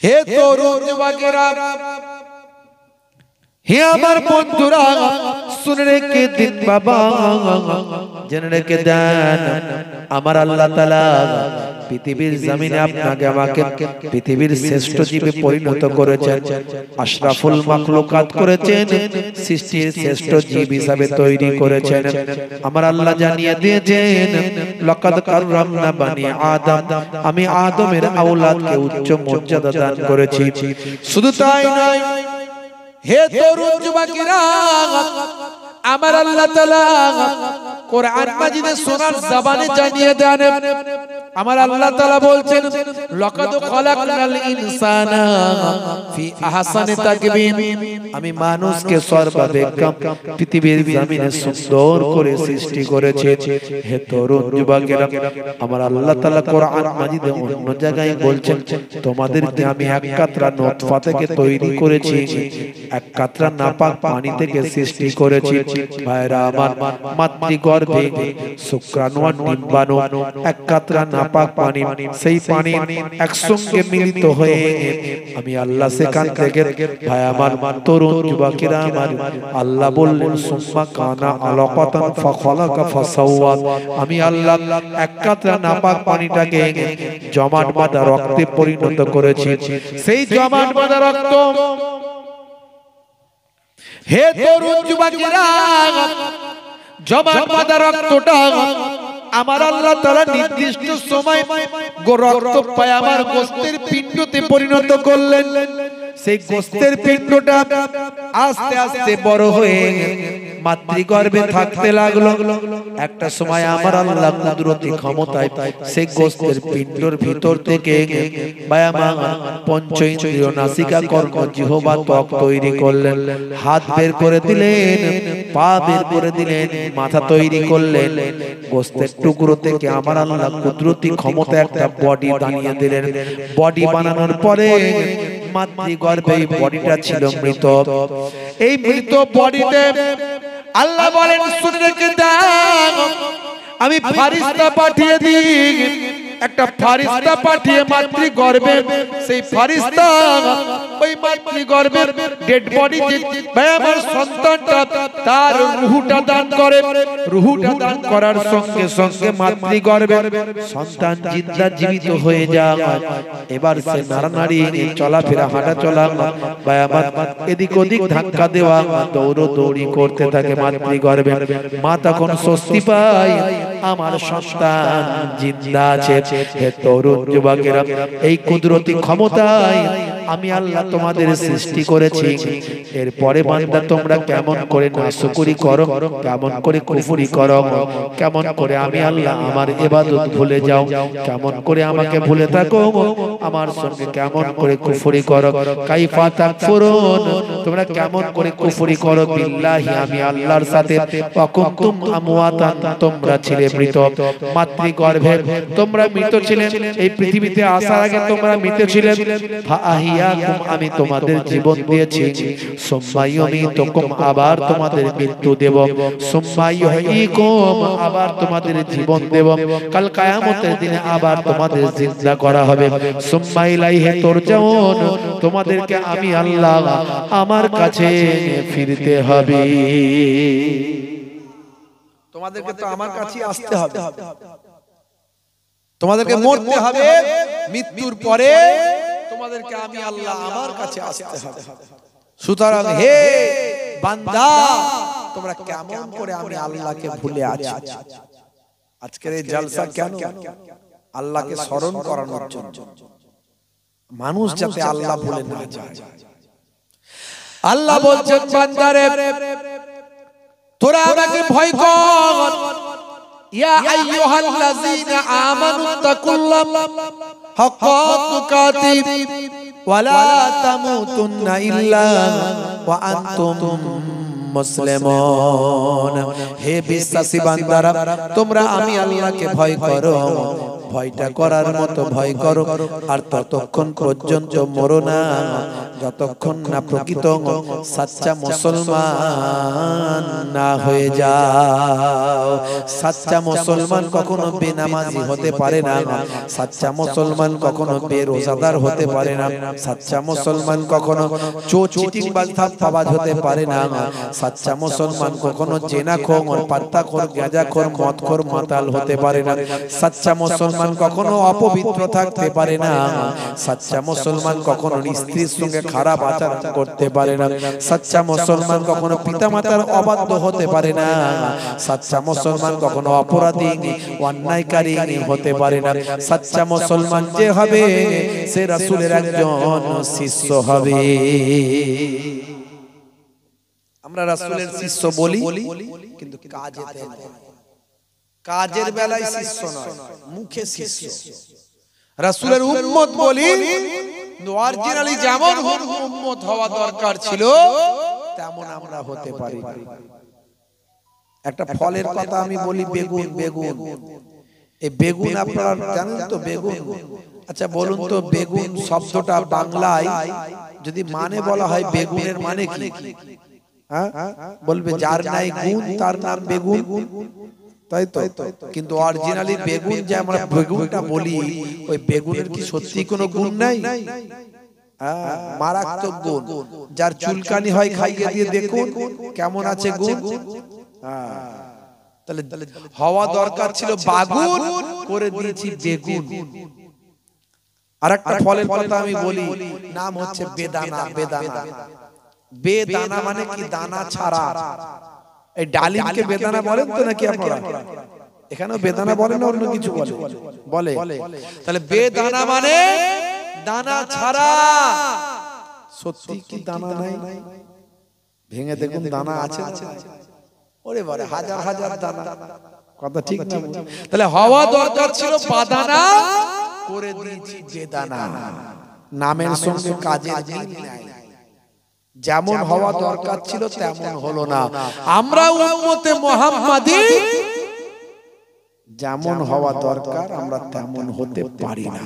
হে তরুণ যুবকেরা হে আমার বন্ধুরা শুনে রেখে দিন বাবা জেনে রেখে দেন আমার আল্লাহ তাআলা পৃথিবীর জমিনে আপনাকে আমাকে পৃথিবীর শ্রেষ্ঠ জীবে পরিণত করেছেন আশরাফুল মাখলুকাত করেছেন সৃষ্টির শ্রেষ্ঠ জীব হিসাবে তৈরি করেছেন আমার আল্লাহ জানিয়ে দিয়েছেন লাকাদ কাররামনা বানি আদম আমি আদমের আওলাদকে উচ্চ মর্যাদা দান করেছি শুধু তাই নয় হে তরুণ যুবকেরা আমার আল্লাহ তাআলা কোরআন মাজিদে সোনার জবানে জানিয়ে দেন আমার আল্লাহ তাআলা বলছেন লাকাদ খলাকনাল ইনসানা ফি আহসানি তাকবীম আমি মানুষকে সর্বাপেক্ষা পৃথিবীর জমিনে সুন্দর করে সৃষ্টি করেছি হে তরুণ যুবকেরা আমার আল্লাহ তাআলা কোরআন মাজিদে অন্য জায়গায় বলছেন তোমাদেরকে আমি এক কাতরা নতফা থেকে তৈরি করেছি এক কাতরা নাপাক পানি থেকে সৃষ্টি করেছি ভাইরা আমার মাতৃগর্ভে শুক্রাণু আর ডিম্বাণু এক কাতরা নাপাক পানি সেই পানি একসঙ্গে মিলিত হয়ে আমি আল্লাহ সেখান থেকে ভাই আমার তরুণ যুবকেরা আমার আল্লাহ বললেন সুম্মা কানা আলাকাতান ফাখালাকা ফাসাওয়া আমি আল্লাহ এক কাতরা নাপাক পানিটাকে জমাট বাঁধা রক্তে পরিণত করেছি সেই জমাট বাঁধা রক্ত হে তরুণ যুবকেরা জমাট বাঁধা রক্তটা আমার আল্লাহ তাআলা নির্দিষ্ট সময় রক্ত পায় আমার গোশতের পিণ্ডতে পরিণত করলেন সেই গোশতের পিণ্ডটা আস্তে আস্তে বড় হয়ে মাতৃগর্ভে থাকতে লাগলো একটা সময় আমার আল্লাহ কুদরতি ক্ষমতায় সেই গোশতের পিণ্ডর ভিতর থেকে বায়ামা পঞ্চ ইন্দ্রিয় নাসিকা কর্ণ জিহ্বা ত্বক তৈরি করলেন হাত বের করে দিলেন পা বের করে দিলেন মাথা তৈরি করলেন গোশতের টুকরো থেকে আমার আল্লাহ কুদরতি ক্ষমতায় একটা বডি বানিয়ে দিলেন বডি বানানোর পরে মাতৃগর্ভে এই বডিটা ছিল মৃত এই মৃত বডিতে আল্লাহ বলেন শুনে রেখে দাও আমি ফেরেশতা পাঠিয়ে দিই একটা ফেরেশতা পাঠিয়ে মাতৃগর্ভে সেই ফেরেশতা ওই মাতৃগর্ভের ডেড বডি যে আমার সন্তানটা তার রূহটা দান করে রূহটা দান করার সঙ্গে সঙ্গে মাতৃগর্ভে সন্তান জিন্দা জীবিত হয়ে যায় এবার সে নাড়ানাড়ি চলাফেরা হাঁটা চলা বা আমার এদিক ওদিক ধাক্কা দেওয়া দৌড়দৌড়ি করতে থাকে মাতৃগর্ভে মা তখন স্বস্তি পায় আমার সন্তান জিন্দা আছে হে তরুণ যুবকেরা এই কুদরতি ক্ষমতায় আমি আল্লাহ তোমাদের সৃষ্টি করেছি এরপরে বান্দা তোমরা কেমন করে নাশকরি করো কেমন করে কুফরি করো কেমন করে আমি আল্লাহ আমার ইবাদত ভুলে যাও কেমন করে আমাকে ভুলে থাকো আমার সঙ্গে কেমন করে কুফরি করো কাইফা তাকফুরুন তোমরা কেমন করে কুফরি করো বিল্লাহি আমি আল্লাহর সাথে ওয়াকুনতুম আমওয়াতান তোমরা ছিলে মৃত মাতৃগর্ভে তোমরা মৃত ছিলেন এই পৃথিবীতে আসার আগে তোমরা মৃত ছিলেন ফাআহিয়াকুম আমি তোমাদের জীবন দিয়েছি সুম্মা ইউমীতুকুম আবার তোমাদের মৃত্যু দেব সুম্মা ইউহয়ীকুম আবার তোমাদের জীবন দেব কাল কিয়ামতের দিনে আবার তোমাদের জিন্দা করা হবে সুম্মা ইলাইহি তুরজাউন তোমাদেরকে আমি আল্লাহ আমার কাছে ফিরতে হবে তোমাদেরকে তো আমার কাছে আসতে হবে তোমাদেরকে মরতে হবে মৃত্যুর পরে তোমাদেরকে আমি আল্লাহ আমার কাছে আসতে হবে সুতরাং হে বান্দা তোমরা কেমন করে আমি আল্লাহকে ভুলে আছো আজকের এই জলসা কেন আল্লাহকে স্মরণ করানোর জন্য মানুষ যাতে আল্লাহ ভুলে না যায় আল্লাহ বলছেন বান্দারে তোরা আমাকে ভয় কর ইয়া আইয়ুহাল্লাযীনা আমানু তাকুল্লাহ হাক্কা তুকাতিহ ওয়া লা তামুতুন্না ইল্লা ওয়া আনতুম মুসলিমুন। হে বিশ্বাসী বান্দারা তোমরা আমি আল্লাহকে ভয় করো, ভয়টা করার মতো ভয় করো, আর ততক্ষণ পর্যন্ত মরো না যতক্ষণ না প্রকৃত সাচ্চা মুসলমান না হয়ে যাও। সাচ্চা মুসলমান কখনো বেনামাজি হতে পারে না, সাচ্চা মুসলমান কখনো বেরোজাদার হতে পারে না, সাচ্চা মুসলমান কখনো চোর চিটিংবাজ ধাপ্পাবাজ হতে পারে না, সাচ্চা মুসলমান কখনো জেনাখোর পাত্তাখোর গাঁজাখোর মদখোর মাতাল হতে পারে না, সাচ্চা মুসলমান কখনো অপবিত্র থাকতে পারে না, সাচ্চা মুসলমান কখনো স্ত্রীর সঙ্গে খারাপ আচরণ করতে পারে না, সাচ্চা মুসলমান কখনো পিতামাতার অবাধ্য হতে পারে না, সাচ্চা মুসলমান কখনো অপরাধী অন্যায়কারী হতে পারে না। সাচ্চা মুসলমান যে হবে সে রাসূলের একজন শিষ্য হবে। আমরা রাসূলের শিষ্য বলি কিন্তু কাজের বেলায় শিষ্য নয়, মুখে শিষ্য। রাসূলের উম্মত বলি কিন্তু অরিজিনালি যেমন উম্মত হওয়া দরকার ছিল তেমন আমরা হতে পারি। একটা ফলের কথা আমি বলি, বেগুন। বেগুন, এই বেগুন আপনারা জানেন তো বেগুন? আচ্ছা বলুন তো বেগুন শব্দটা বাংলায় যদি মানে বলা হয় বেগুনের মানে কি? হ্যাঁ বলবে যার নাই গুণ তার নাম বেগুন, তাই তো? কিন্তু অরিজিনালি বেগুন যে আমরা বেগুনটা বলি ওই বেগুনের কি সত্যি কোনো গুণ নাই? মারাত্মক গুণ। যার চুলকানি হয় খাইয়ে দিয়ে দেখুন কেমন আছে গুণ। তাহলে হওয়া দরকার ছিল বাগুন, করে দিয়েছি বেগুন। আরেকটা ফলের কথা আমি বলি, নাম হচ্ছে বেদানা। বেদানা, বেদানা মানে কি? দানা ছাড়া। এই ডালিমকে বেদানা বলেন তো নাকি আপনারা? এখানেও বেদানা বলেন না অন্য কিছু বলে? তাহলে বেদানা মানে দানা ছাড়া। সত্যি কি দানা নাই? ভেঙে দেখুন দানা আছে। ওরে বারে হাজার হাজার দানা। কথা ঠিক না? তাহলে হওয়া দরকার ছিল বাদানা, করে দিয়েছি বেদানা। নামের সঙ্গে কাজের মিল নাই। যেমন হওয়া দরকার ছিল তেমন হলো না। আমরা উম্মতে মুহাম্মাদি যেমন হওয়া দরকার আমরা তেমন হতে পারি না।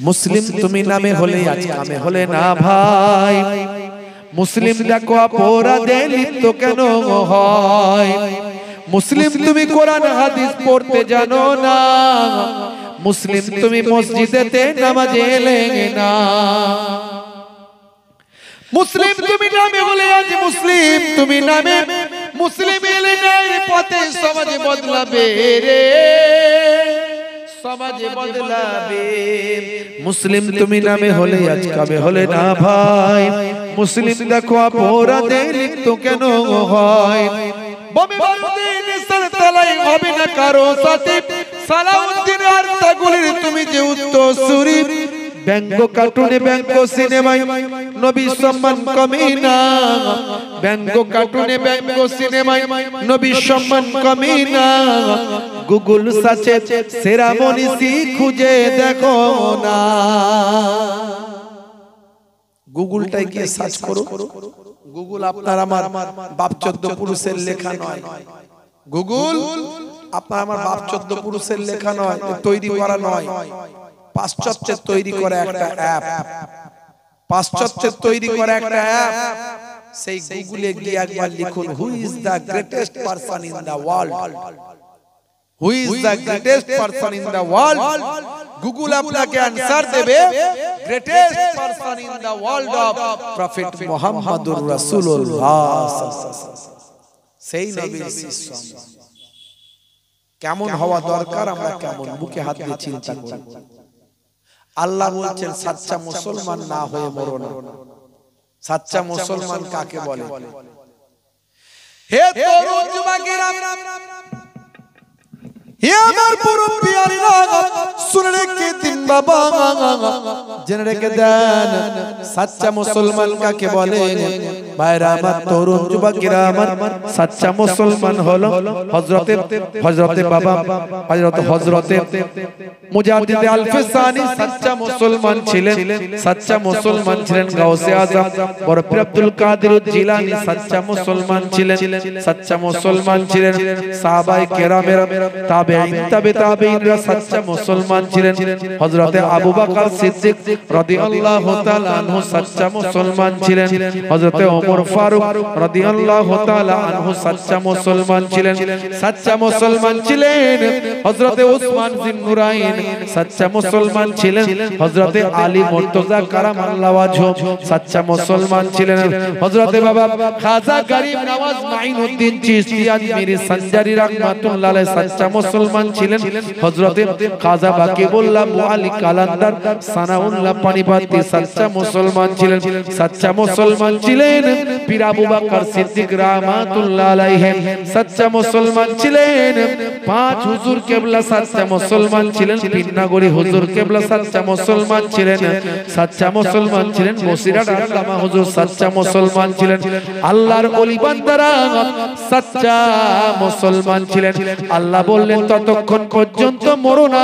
মুসলিম তুমি নামে হলে আজ কামে হলে না ভাই। মুসলিম দেখো অপরাধে লিপ্ত কেন হয়? মুসলিম তুমি কোরআন হাদিস পড়তে জানো না, মুসলিম তুমি মসজিদেতে নামাজে এলে না। মুসলিম তুমি নামে হলে আজ মুসলিম তুমি নামে মুসলিম এলে নাই পথে সমাজে বদলাবে রে, সমাজে বদলাবে। মুসলিম তুমি নামে হলে আজ কামে হলে না ভাই। মুসলিম দেখো অপরাধে লিপ্ত কেন হয়? বমে বারুদের সরতলাই হবে না কারো সাথে। সালাউদ্দিন আর তাগুলির তুমি যে উত্তরসূরি। ব্যঙ্গ কার্টুনে ব্যঙ্গ সিনেমায় নবী সম্মান কমে না। ব্যঙ্গ কার্টুনে ব্যঙ্গ সিনেমায় নবী সম্মান কমে না। গুগল সার্চে সেরা মনীষী খুঁজে দেখো না। গুগলটাই গিয়ে সার্চ করো। গুগল আপনার আমার বাপ 14 পুরুষের লেখা নয়। গুগল আপনার আমার বাপ 14 পুরুষের লেখা নয়, তৈরি করা নয়। পাশ্চাত্যের তৈরি করা একটা অ্যাপ। পাশ্চাত্যের তৈরি করা একটা অ্যাপ। সেই গুগলে গিয়ে একবার লিখুন who is the greatest person in the world. Who is the greatest person in the world. Google আপনাকে আনসার দেবে greatest person in the world of prophet মুহাম্মদুর রাসূলুল্লাহ। সেই নবীর শিষ্য কেমন হওয়া দরকার আমরা কেমন বুকে হাত দিয়ে চিন্তা করি। আল্লাহ বলছেন সাচ্চা মুসলমান না হয়ে মরো না। সাচ্চা মুসলমান কাকে বলে? হে তরুণ যুবকেরা, হে আমার মুরব্বিয়ারা শুনে রেখে দিন বাবা, জেনে রেখে দেন সাচ্চা মুসলমান কাকে বলে। ভাইরা আমার, তরুণ যুবকেরা আমার, সাচ্চা মুসলমান হলো হযরতে বাবা হযরতে মুজাদ্দিদ আল-ফিসানি সাচ্চা মুসলমান ছিলেন। সাচ্চা মুসলমান ছিলেন গাউসে আজম বড় পীর আব্দুল কাদের জিলানী সাচ্চা মুসলমান ছিলেন। সাচ্চা মুসলমান ছিলেন সাহাবায়ে কেরামের, তাবেঈন, তাবেঈনরা সাচ্চা মুসলমান ছিলেন। হযরতে আবু বকর সিদ্দিক রাদিয়াল্লাহু তাআলা আনহু সাচ্চা মুসলমান ছিলেন। হযরতে ওমর ফারুক রাদিয়াল্লাহু তাআলা আনহু সাচ্চা মুসলমান ছিলেন। সাচ্চা মুসলমান ছিলেন হযরতে উসমান জিন্নুরাইন, সাচ্চা মুসলমান ছিলেন হযরতে আলী মুর্তজা কারামাল্লাহু ওয়াজহু, সাচ্চা মুসলমান ছিলেন হযরতে বাবা খাজা গরিব নওয়াজ মাইনুদ্দিন চিশতি আজমিরি সঞ্জারি রাহমাতুল্লাহ আলাইহি, সাচ্চা মুসলমান ছিলেন হযরতে খাজা বাকিবুল্লাহ মুআলি কালান্দার সানাউল্লাহ পানিপতি, সাচ্চা মুসলমান ছিলেন। সাচ্চা মুসলমান ছিলেন পীর আবু বকর সিদ্দিক রাহমাতুল্লাহ আলাইহি, সাচ্চা মুসলমান ছিলেন পাঁচ হুজুর কেবলা, সাচ্চা মুসলমান ছিলেন পীরনগরী হুজুর কেবলা, সাচ্চা মুসলমান ছিলেন। সাচ্চা মুসলমান ছিলেন বসিরহাট আল্লামা হুজুর, সাচ্চা মুসলমান ছিলেন। আল্লাহর ওলি বান্দারা সাচ্চা মুসলমান ছিলেন। আল্লাহ বললেন ততক্ষণ পর্যন্ত মরো না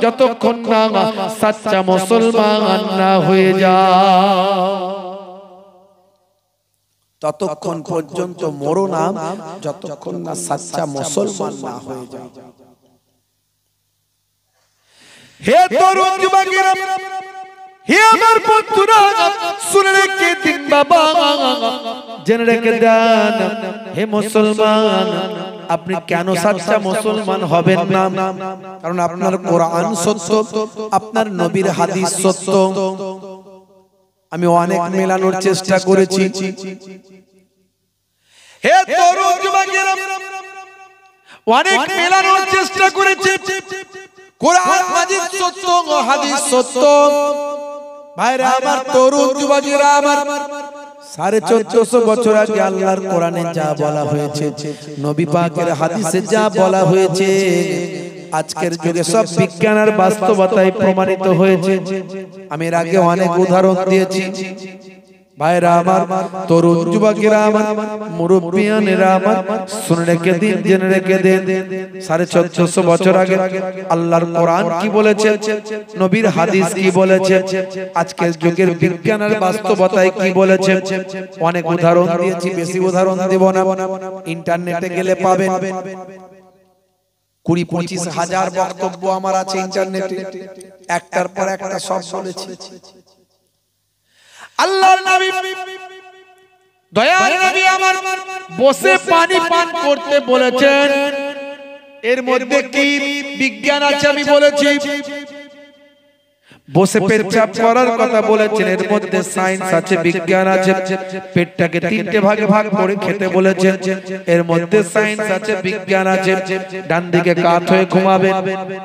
যতক্ষণ না সাচ্চা মুসলমান না হয়ে যায়, ততক্ষণ পর্যন্ত মরো না যতক্ষণ না সাচ্চা মুসলমান না হয়ে যায়। হে তরুণ যুবকেরা, হে আমার বন্ধুরা, শুনে রেখে দিন বাবা, জেনে রেখে দেন হে মুসলমান, আপনি কেন সাচ্চা মুসলমান হবেন না? কারণ আপনার কোরআন সত্য, আপনার নবীর হাদিস সত্য। আমি অনেক মেলানোর চেষ্টা করেছি। হে তরুণ যুবকেরা, অনেক মেলানোর চেষ্টা করেছি। কোরআন মাজিদ সত্য, হাদিস সত্য। ভাইরা আমার, তরুণ যুবকেরা আমার, 1450 বছর আগে আল্লাহর কোরআনে যা বলা হয়েছে, নবী পাকের হাদিসে যা বলা হয়েছে, আজকের যুগে সব বিজ্ঞান আর বাস্তবতায় প্রমাণিত হয়েছে। আমি এর আগে অনেক উদাহরণ দিয়েছি। ভাইরা আমার, তরুণ যুবকেরা আমার, মুরব্বিয়ানেরা আমার, শুনে রেখে দিন, জেনে রেখে দিন 1450 বছর আগে আল্লাহর কোরআন কি বলেছে, নবীর হাদিস কি বলেছে, আজকের যুগের বিজ্ঞান আর বাস্তবতায় কি বলেছে। অনেক উদাহরণ দিয়েছি, বেশি উদাহরণ দেব না। ইন্টারনেটে গেলে পাবেন 20-25 হাজার বক্তব্য আমার আছে ইন্টারনেটে, একটার পর একটা সব বলেছি। আল্লাহর নবী, দয়ার নবী আমার বসে পানি পান করতে বলেছেন। এর মধ্যে কি বিজ্ঞান আছে আমি বলেছি। বসে পেচ্ছাপ করার কথা বলেছেন, এর মধ্যে সায়েন্স আছে, বিজ্ঞান আছে। পেটটাকে তিনটে ভাগে ভাগ করে খেতে বলেছেন, এর মধ্যে সায়েন্স আছে, বিজ্ঞান আছে। ডান দিকে কাত হয়ে ঘুমাবেন।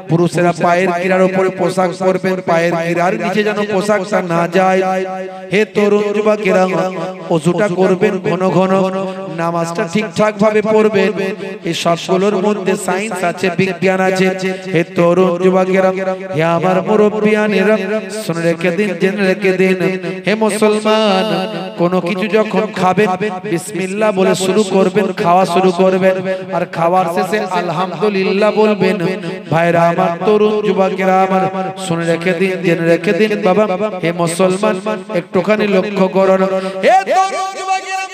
পুরুষেরা পায়ের গিরার উপরে পোশাক পরবেন, পায়ের গিরার নিচে যেন পোশাকটা না যায়। হে তরুণ যুবকেরা, ওযুটা করবেন ঘন ঘন, নামাজটা ঠিকঠাক ভাবে পড়বেন। এই সবগুলোর মধ্যে সায়েন্স আছে, বিজ্ঞান আছে। হে তরুণ যুবকেরা, হে আমার মুরব্বিয়ানেরা, শুনে রেখে দিন, জেনে রেখে দিন। হে মুসলমান, কোনো কিছু যখন খাবেন বিসমিল্লাহ বলে শুরু করবেন, খাওয়া শুরু করবেন, আর খাওয়ার শেষে আলহামদুলিল্লাহ বলবেন। ভাইরা আমার, তরুণ যুবকেরা আমার, শুনে রেখে দিন, জেনে রেখে দিন বাবা। হে মুসলমান, একটুখানি লক্ষ্য করুন। হে তরুণ যুবকেরা,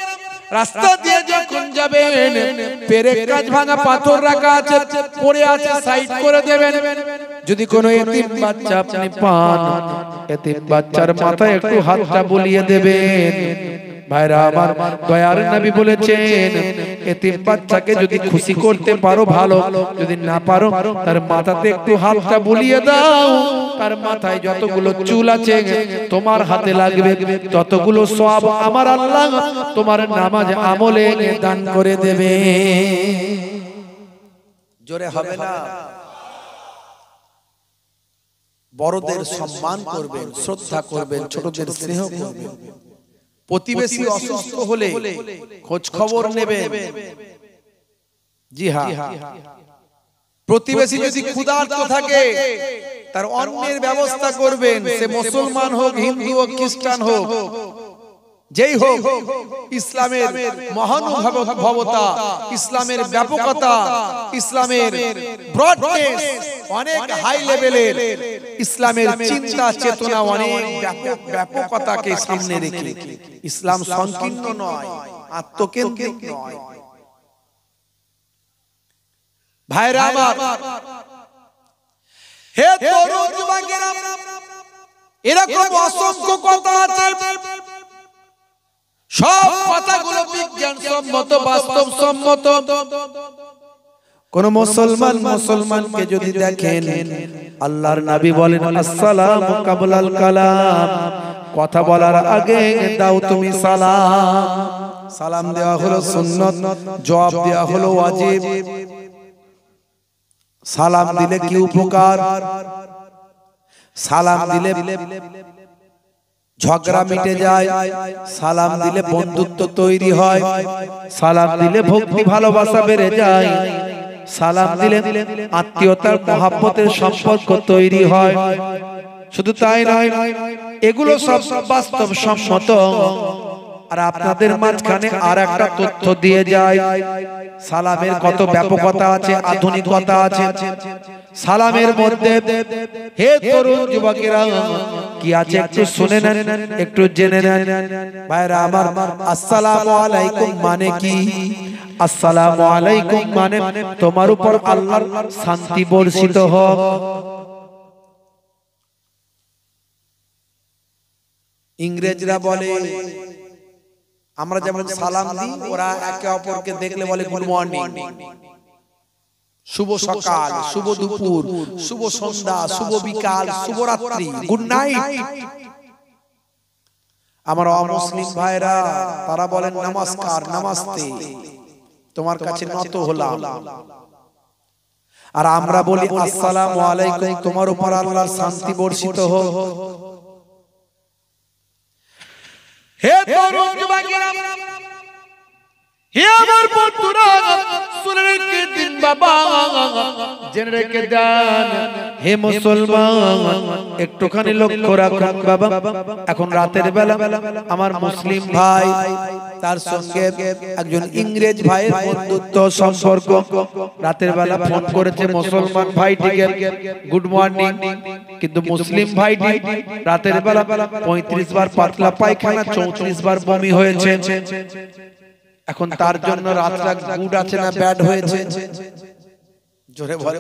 রাস্তা দিয়ে যখন যাবেন, পেরেক কাজ ভাঙা পাথর রাখা আছে, পড়ে আছে, সাইড করে দেবেন। যদি কোনো এতিম বাচ্চা আপনি পান, এতিম বাচ্চার মাথায় একটু হাতটা বুলিয়ে দেবেন। ভাইরা আমার, দয়ার নবী বলেছেন, এতিম বাচ্চাকে যদি খুশি করতে পারো ভালো, যদি না পারো তার মাথাতে একটু হাতটা বুলিয়ে দাও। তার মাথায় যতগুলো চুল আছে তোমার হাতে লাগবে, ততগুলো সওয়াব আমার আল্লাহ তোমার নামাজ আমলে দান করে দেবে। জোরে হবে না? বড়দের সম্মান করবেন, শ্রদ্ধা করবেন, ছোটদের স্নেহ করবেন। প্রতিবেশী অসুস্থ হলে খোঁজ খবর নেবেন। জি হ্যাঁ, প্রতিবেশী যদি ক্ষুধার্ত থাকে তার অন্নের ব্যবস্থা করবেন, সে মুসলমান হোক, হিন্দু হোক, খ্রিস্টান হোক, যেই হোক। ইসলামের মহানুভবতা, ইসলামের ব্যাপকতা, ইসলামের ব্রডনেস অনেক হাই লেভেলের, ইসলামের চিন্তা চেতনা অনেক ব্যাপকতাকে সামনে রেখে ইসলাম সংকীর্ণ নয়, আত্মকেন্দ্রিক নয়। ভাইরা আমার, হে তরুণ যুবকেরা, এরকম অসংখ্য কথা আছে, সব কথাগুলো বিজ্ঞান সম্মত, বাস্তব সম্মত। কোন মুসলমানকে যদি দেখেন, আল্লাহর নবী বলেন আসসালামু কাবলাল কালাম, কথা বলার আগে দাও তুমি সালাম। সালাম দেওয়া হলো সুন্নত, জবাব দেওয়া হলো ওয়াজিব। সালাম দিলে কি উপকার? সালাম দিলে ঝগড়া মিটে যায়, সালাম দিলে বন্ধুত্ব তৈরি হয়, সালাম দিলে ভক্তি ভালোবাসা বেড়ে যায়, সালাম দিলে আত্মীয়তার মহব্বতের সম্পর্ক তৈরি হয়। শুধু তাই নয়, এগুলো সব বাস্তব সম্মত। আর আপনাদের মাঝখানে আর একটা তথ্য দিয়ে যায়, সালামের কত ব্যাপকতা আছে, আধুনিকতা আছে সালামের মধ্যে। হে তরুণ যুবকেরা, কি আছে একটু শুনে নেন, একটু জেনে নেন। ভাইরা আমার, আসসালামু আলাইকুম মানে কি? আসসালামু আলাইকুম মানে তোমার উপর আল্লাহর শান্তি বর্ষিত হোক। ইংরেজরা বলে, আমরা যেমন সালাম দিই, ওরা একে অপরকে দেখলে বলে গুড মর্নিং, শুভ সকাল, শুভ দুপুর, শুভ সন্ধ্যা, শুভ বিকাল, শুভরাত্রি, গুড নাইট। আমার অমুসলিম ভাইরা, তারা বলেন নমস্কার, নমস্তে, তোমার কাছে নত হলাম। আর আমরা বলি আসসালামু আলাইকুম, তোমার উপর আল্লাহর শান্তি বর্ষিত হোক। হে তরুণ যুবকেরা, হে আমার বন্ধুরা, শুনে রেখে দিন বাবা, জেনে রেখে দেন। হে মুসলমান, একটুখানি লক্ষ্য রাখুন বাবা, এখন রাতের বেলা আমার মুসলিম ভাই, তার সঙ্গে একজন ইংরেজ ভাইয়ের বন্ধুত্ব সম্পর্ক। রাতের বেলা ফোন করেছে মুসলমান ভাইটিকে গুড মর্নিং, কিন্তু মুসলিম ভাইটি রাতের বেলা 35 বার পাতলা পায়খানা, 34 বার বমি হয়েছে। এখন তার জন্য রাতটা গুড আছে না ব্যাড হয়েছে? জোরে বলে।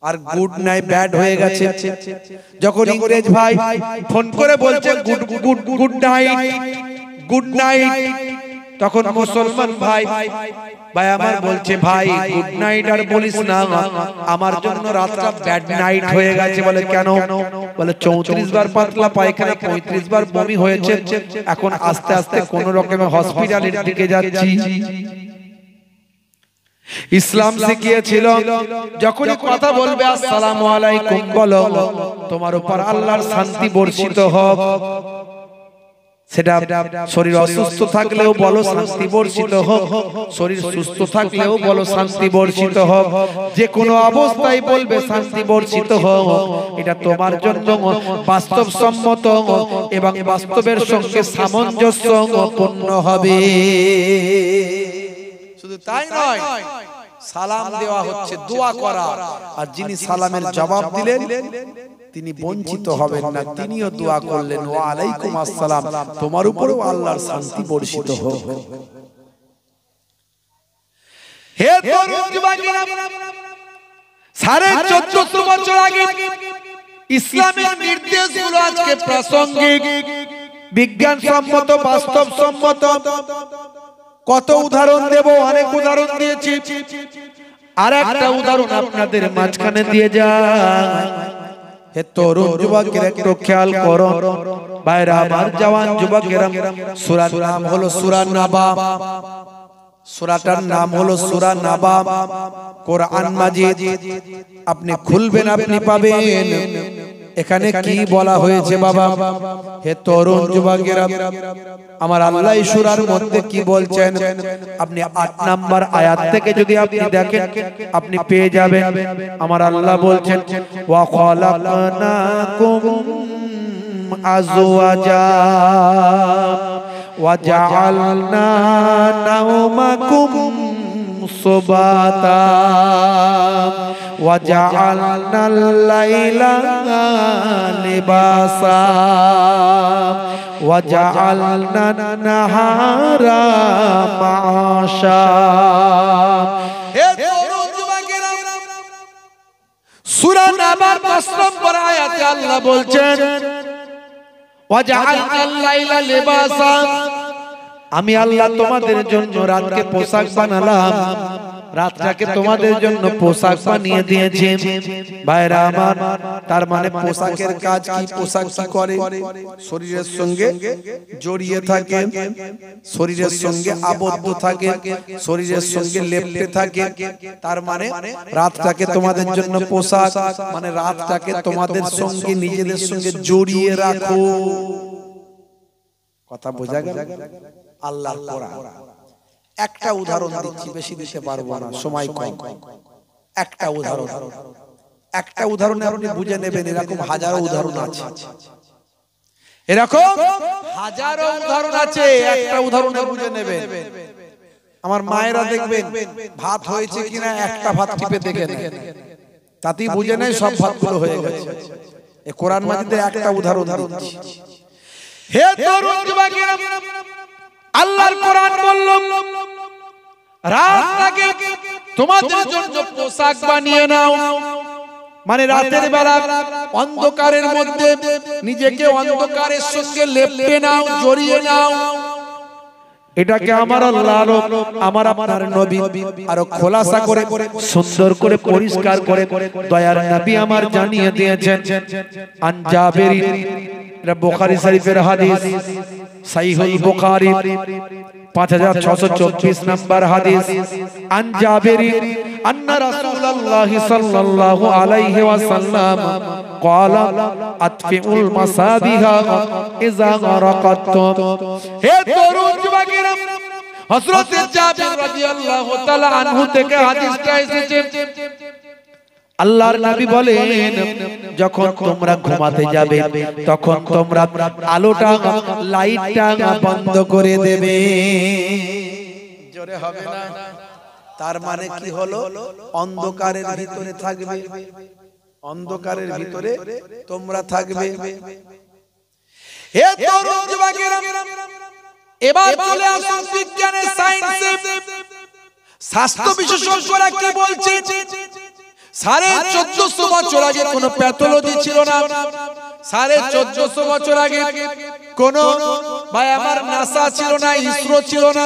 আর গুড নাই, ব্যাড হয়ে গেছে। যখন ইংরেজ ভাই ফোন করে বলছে good good good night, good night, তখন মুসলমান ভাই আমার বলছে, ভাই গুড নাইট আর বলিস না, আমার জন্য রাতটা ব্যাড নাইট হয়ে গেছে। বলে কেন? বলে 34 বার পাতলা পায়খানা, 35 বার বমি হয়েছে, এখন আস্তে আস্তে কোন রকমে হসপিটালের দিকে যাচ্ছি। ইসলাম শিখিয়েছিল, যখনই কথা বলবে আসসালামু আলাইকুম বলো, তোমার উপর আল্লাহর শান্তি বর্ষিত হোক। সেটা শরীর অসুস্থ থাকলেও বলো শান্তি বর্ষিত হোক, শরীর সুস্থ থাকলেও বলো শান্তি বর্ষিত হোক, যে কোনো অবস্থায় বলবে শান্তি বর্ষিত হোক। এটা তোমার জন্য বাস্তবসম্মত এবং বাস্তবের সঙ্গে সামঞ্জস্যপূর্ণ হবে। শুধু তাই নয়, সালাম দেওয়া হচ্ছে দোয়া করা, আর যিনি সালামের জবাব দিলেন তিনি বঞ্চিত হবেন না, তিনিও দোয়া করলেন ওয়া আলাইকুম আসসালাম, তোমার উপরেও আল্লাহর শান্তি বর্ষিত হোক। হে তরুণ যুবকেরা, 1450 বছর আগে ইসলামের নির্দেশগুলো আজকে প্রাসঙ্গিক, বিজ্ঞানসম্মত, বাস্তবসম্মত। কত উদাহরণ দেব, অনেক উদাহরণ দিয়েছি, আর একটা উদাহরণ আপনাদের মাঝখানে দিয়ে যায়। হে তরুণ যুবকেরা, একটু খেয়াল করো। ভাইরা আমার, জওয়ান যুবকেরা, সূরার নাম হলো সূরা নাবা। সূরাটার নাম হলো সূরা নাবা, কোরআন মাজিদ। আপনি খুলবেন, আপনি পাবেন এখানে কি বলা হয়েছে বাবা? হে তরুণ যুবকেরা, আমার আল্লাহ সূরার মধ্যে কি বলছেন আপনি 8 নাম্বার আয়াত থেকে যদি আপনি দেখেন আপনি পেয়ে যাবেন। আমার আল্লাহ বলছেন ওয়া খালাকনাকুম আজওয়াজা ওয়া জাআলনা নাওমাকুম সুবাতা ওয়া জাআলনাল লাইলা লিবাসা ওয়া জাআলনান নাহারা মাআশা। হে তরুণ যুবকেরা, সূরা নাবার 5 নম্বর আয়াতে আল্লাহ বলছেন ওয়া জাআলনাল লাইলা লিবাসা, আমি আল্লাহ তোমাদের জন্য রাতকে পোশাক বানালাম, রাতটাকে তোমাদের জন্য পোশাক বানিয়ে দিয়েছি। ভাইরা আমার, তার মানে পোশাকের কাজ কি? পোশাক কি করে? শরীরের সঙ্গে জড়িয়ে থাকে, শরীরের সঙ্গে আবদ্ধ থাকে, শরীরের সঙ্গে লেপ্টে থাকে। তার মানে রাতটাকে তোমাদের জন্য পোশাক, মানে রাতটাকে তোমাদের সঙ্গে নিজেদের সঙ্গে জড়িয়ে রাখো। কথা বোঝা গেল? আল্লাহর কোরআন। একটা উদাহরণ দিচ্ছি, বেশি দিতে পারবো না, সময় কম। একটা উদাহরণ, একটা উদাহরণে আপনি বুঝে নেবেন। এরকম হাজারো উদাহরণ আছে, এরকম হাজারো উদাহরণ আছে, একটা উদাহরণে বুঝে নেবেন। আমার মায়েরা দেখবেন ভাত হয়েছে কিনা একটা ভাত টিপে দেখে নেন, তাতেই বুঝে নেয় সব ভাতগুলো হয়ে গেছে। এই কোরআন মাজিদে একটা উদাহরণ দিচ্ছি। হে তরুণ যুবকেরা, আল্লাহর কোরআন বলল রাতটাকে তোমাদের জন্য পোশাক বানিয়ে নাও, মানে রাতের বেলা অন্ধকারের মধ্যে নিজেকে অন্ধকারের সঙ্গে লেপ্টে নাও, জড়িয়ে নাও। এটাকে আমার আল্লাহ আমার আপনার নবী আরো খোলাসা করে সুন্দর করে পরিষ্কার করে দয়ার নবী আমার জানিয়ে দিয়েছেন। আন জাবেরি, এটা বুখারী শরীফের হাদিস, সহিহুল বুখারী 5624 নম্বর হাদিস। আন জাবেরি আন্না রাসূলুল্লাহ সাল্লাল্লাহু আলাইহি ওয়াসাল্লাম ক্বালা আতফিউল মাসাবিহা ইযা রাকাতুম। হে তরুণ যুবকেরা, হযরত জাবের রাদিয়াল্লাহু তাআলা আনহু থেকে হাদিসটা এসেছে। আল্লাহর নবী বলেন, যখন তোমরা ঘুমাতে যাবে তখন তোমরা আলোটা, লাইটটা বন্ধ করে দেবে। জোরে হবে না? তার মানে কি হলো? অন্ধকারের ভিতরে থাকবে, অন্ধকারের ভিতরে তোমরা থাকবে। হে তরুণ যুবকেরা, এবার চলে আসুন বিজ্ঞানের, সায়েন্সে। স্বাস্থ্য বিশেষজ্ঞরা কি বলছে? 1450 বছর আগে কোন প্যাথোলজি ছিল না। 1450 বছর আগে কোন ভাই আমার নাসা ছিল না, ইসরো ছিল না।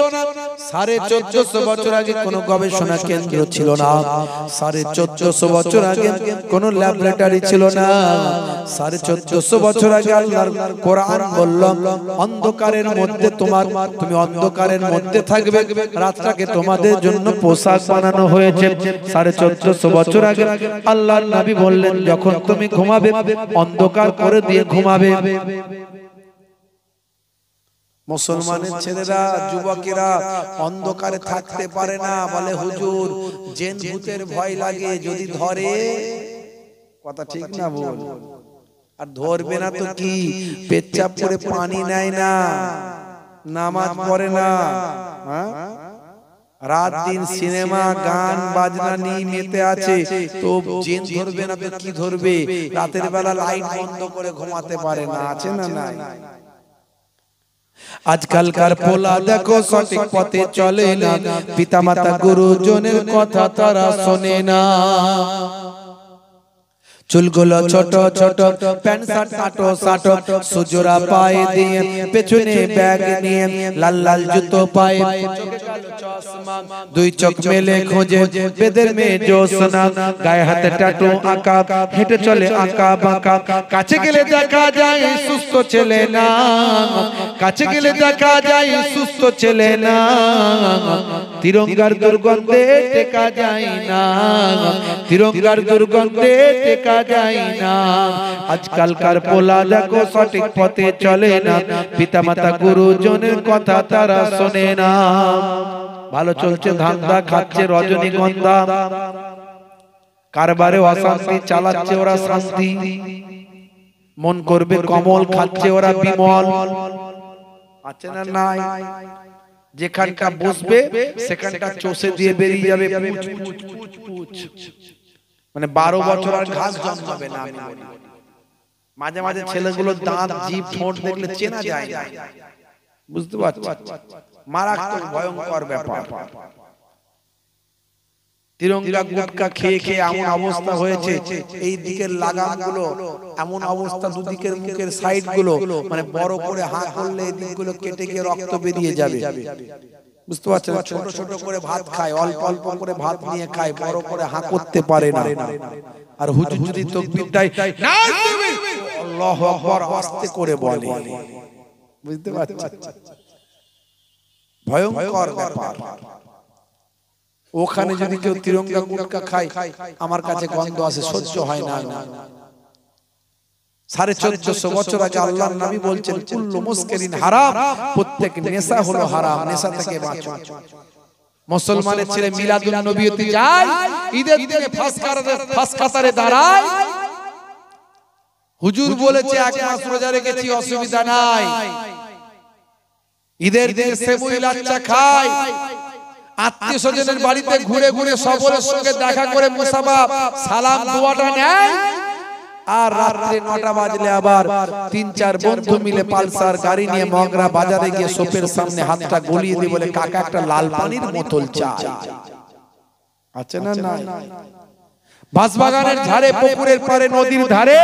1450 বছর আগে কোন গবেষণা কেন্দ্র ছিল না। 1450 বছর আগে কোন ল্যাবরেটরি ছিল না। 1450 বছর আগে আল্লাহর কোরআন বলল অন্ধকারের মধ্যে তুমি অন্ধকারের মধ্যে থাকবে, রাতটাকে তোমাদের জন্য পোশাক বানানো হয়েছে। 1450 বছর আগে আল্লাহর নবী বললেন, যখন তুমি ঘুমাবে অন্ধকার করে দিয়ে ঘুমাবে। মুসলমানের ছেলেরা, যুবকেরা অন্ধকারে থাকতে পারে না, বলে হুজুর জিন ভূতের ভয় লাগে, যদি ধরে। কথা ঠিক না বল? আর ধরবে না তো কি, পেচ্ছাপ করে পানি নেয় না, নামাজ পড়ে না, রাত দিন সিনেমা গান বাজনা নিয়ে মেতে আছে, তো জিন ধরবে না তো কি ধরবে? রাতের বেলা লাইট বন্ধ করে ঘুমাতে পারে না, আছে না নাই? আজকালকার পোলা দেখো সঠিক পথে চলে না, পিতামাতা গুরুজনের কথা তারা শোনে না। চুলগুলো ছোট ছোট, প্যান্ট শার্ট কাটো সাটো, সুজোরা পায়ে দিয়ে, পেছনে ব্যাগ নিয়ে, লাল লাল জুতো পায়ে, দুই চোখ মেলে খোঁজে বেদের মেয়ে জোসনা, গায়ে হাতে ট্যাটু আঁকা, হেঁটে চলে আঁকা বাঁকা। কাছে গেলে দেখা যায় সুস্থ ছেলে না, কাছে গেলে দেখা যায় সুস্থ ছেলে না, তিরঙ্গার দুর্গন্ধে টেকা যায় না, তিরঙ্গার দুর্গন্ধে টেকা যায় না। আজকালকার পোলা দেখো সঠিক পথে চলে না, পিতামাতা গুরুজনের কথা তারা শোনে না। ভালো চলছে ধান্দা, খাচ্ছে রজনীগন্ধা, কারবারে অশান্তি, চালাচ্ছে ওরা শান্তি। মন করবে কমল, খাচ্ছে ওরা বিমল। আছে না নাই? যেখানটা বসবে সেখানটা চষে দিয়ে বেরিয়ে যাবে পুচ পুচ পুচ পুচ। মানে 12 বছর আর ঘাস জন্মাবে না। আমি বলি মাঝে মাঝে ছেলেগুলোর দাঁত, জিভ, ঠোঁট দেখলে চেনা যায় না। বুঝতে পারছো? মারাত্মক ভয়ঙ্কর ব্যাপার। তিরঙ্গা গুটকা খেয়ে খেয়ে এমন অবস্থা হয়েছে, এই দিকের লাগামগুলো এমন অবস্থা, দুদিকের মুখের সাইড গুলো মানে বড় করে হাঁ করলে এই দিকগুলো কেটে গিয়ে রক্ত বেরিয়ে যাবে। বুঝতে পারছেন? ছোট ছোট করে ভাত খায়, অল্প অল্প করে ভাত নিয়ে খায়, বড় করে হাঁ করতে পারে না। আর হুজুর যদি তাকবীর দেয়, আল্লাহু আকবার আস্তে করে বলে। বুঝতে পারছেন? ভয়ঙ্কর ব্যাপার। ওখানে যদি কেউ তিরঙ্গা গুটকা খায়, আমার কাছে গন্ধ আসে, সহ্য হয় না। 1450 বছর আগে আল্লাহর নবী বলছেন কুল্লু মুসকিরিন হারাম, প্রত্যেক নেশা হলো হারাম, নেশা থেকে বাঁচো। মুসলমানের ছেলে মিলাদুন নবীতে যায়, ঈদের দিনে ফাঁস কাতারে দাঁড়ায়, হুজুর বলেছে 1 মাস রোজা রেখেছি, অসুবিধা নাই। ঈদের দিনে সেবই লাচ্চা খায়, আত্মীয় স্বজনের বাড়িতে ঘুরে ঘুরে সকলের সঙ্গে দেখা করে মুসাফা সালাম দোয়াটা নেয়। আর রাত্রে 9টা বাজলে আবার 3-4 বন্ধু মিলে পালসার গাড়ি নিয়ে মগরা বাজারে গিয়ে শপের সামনে হাতটা গলিয়ে দিয়ে বলে, কাকা একটা লাল পানির বোতল চাই। আছে না নাই? বাঁশবাগানের ধারে, পুকুরের পারে, নদীর ধারে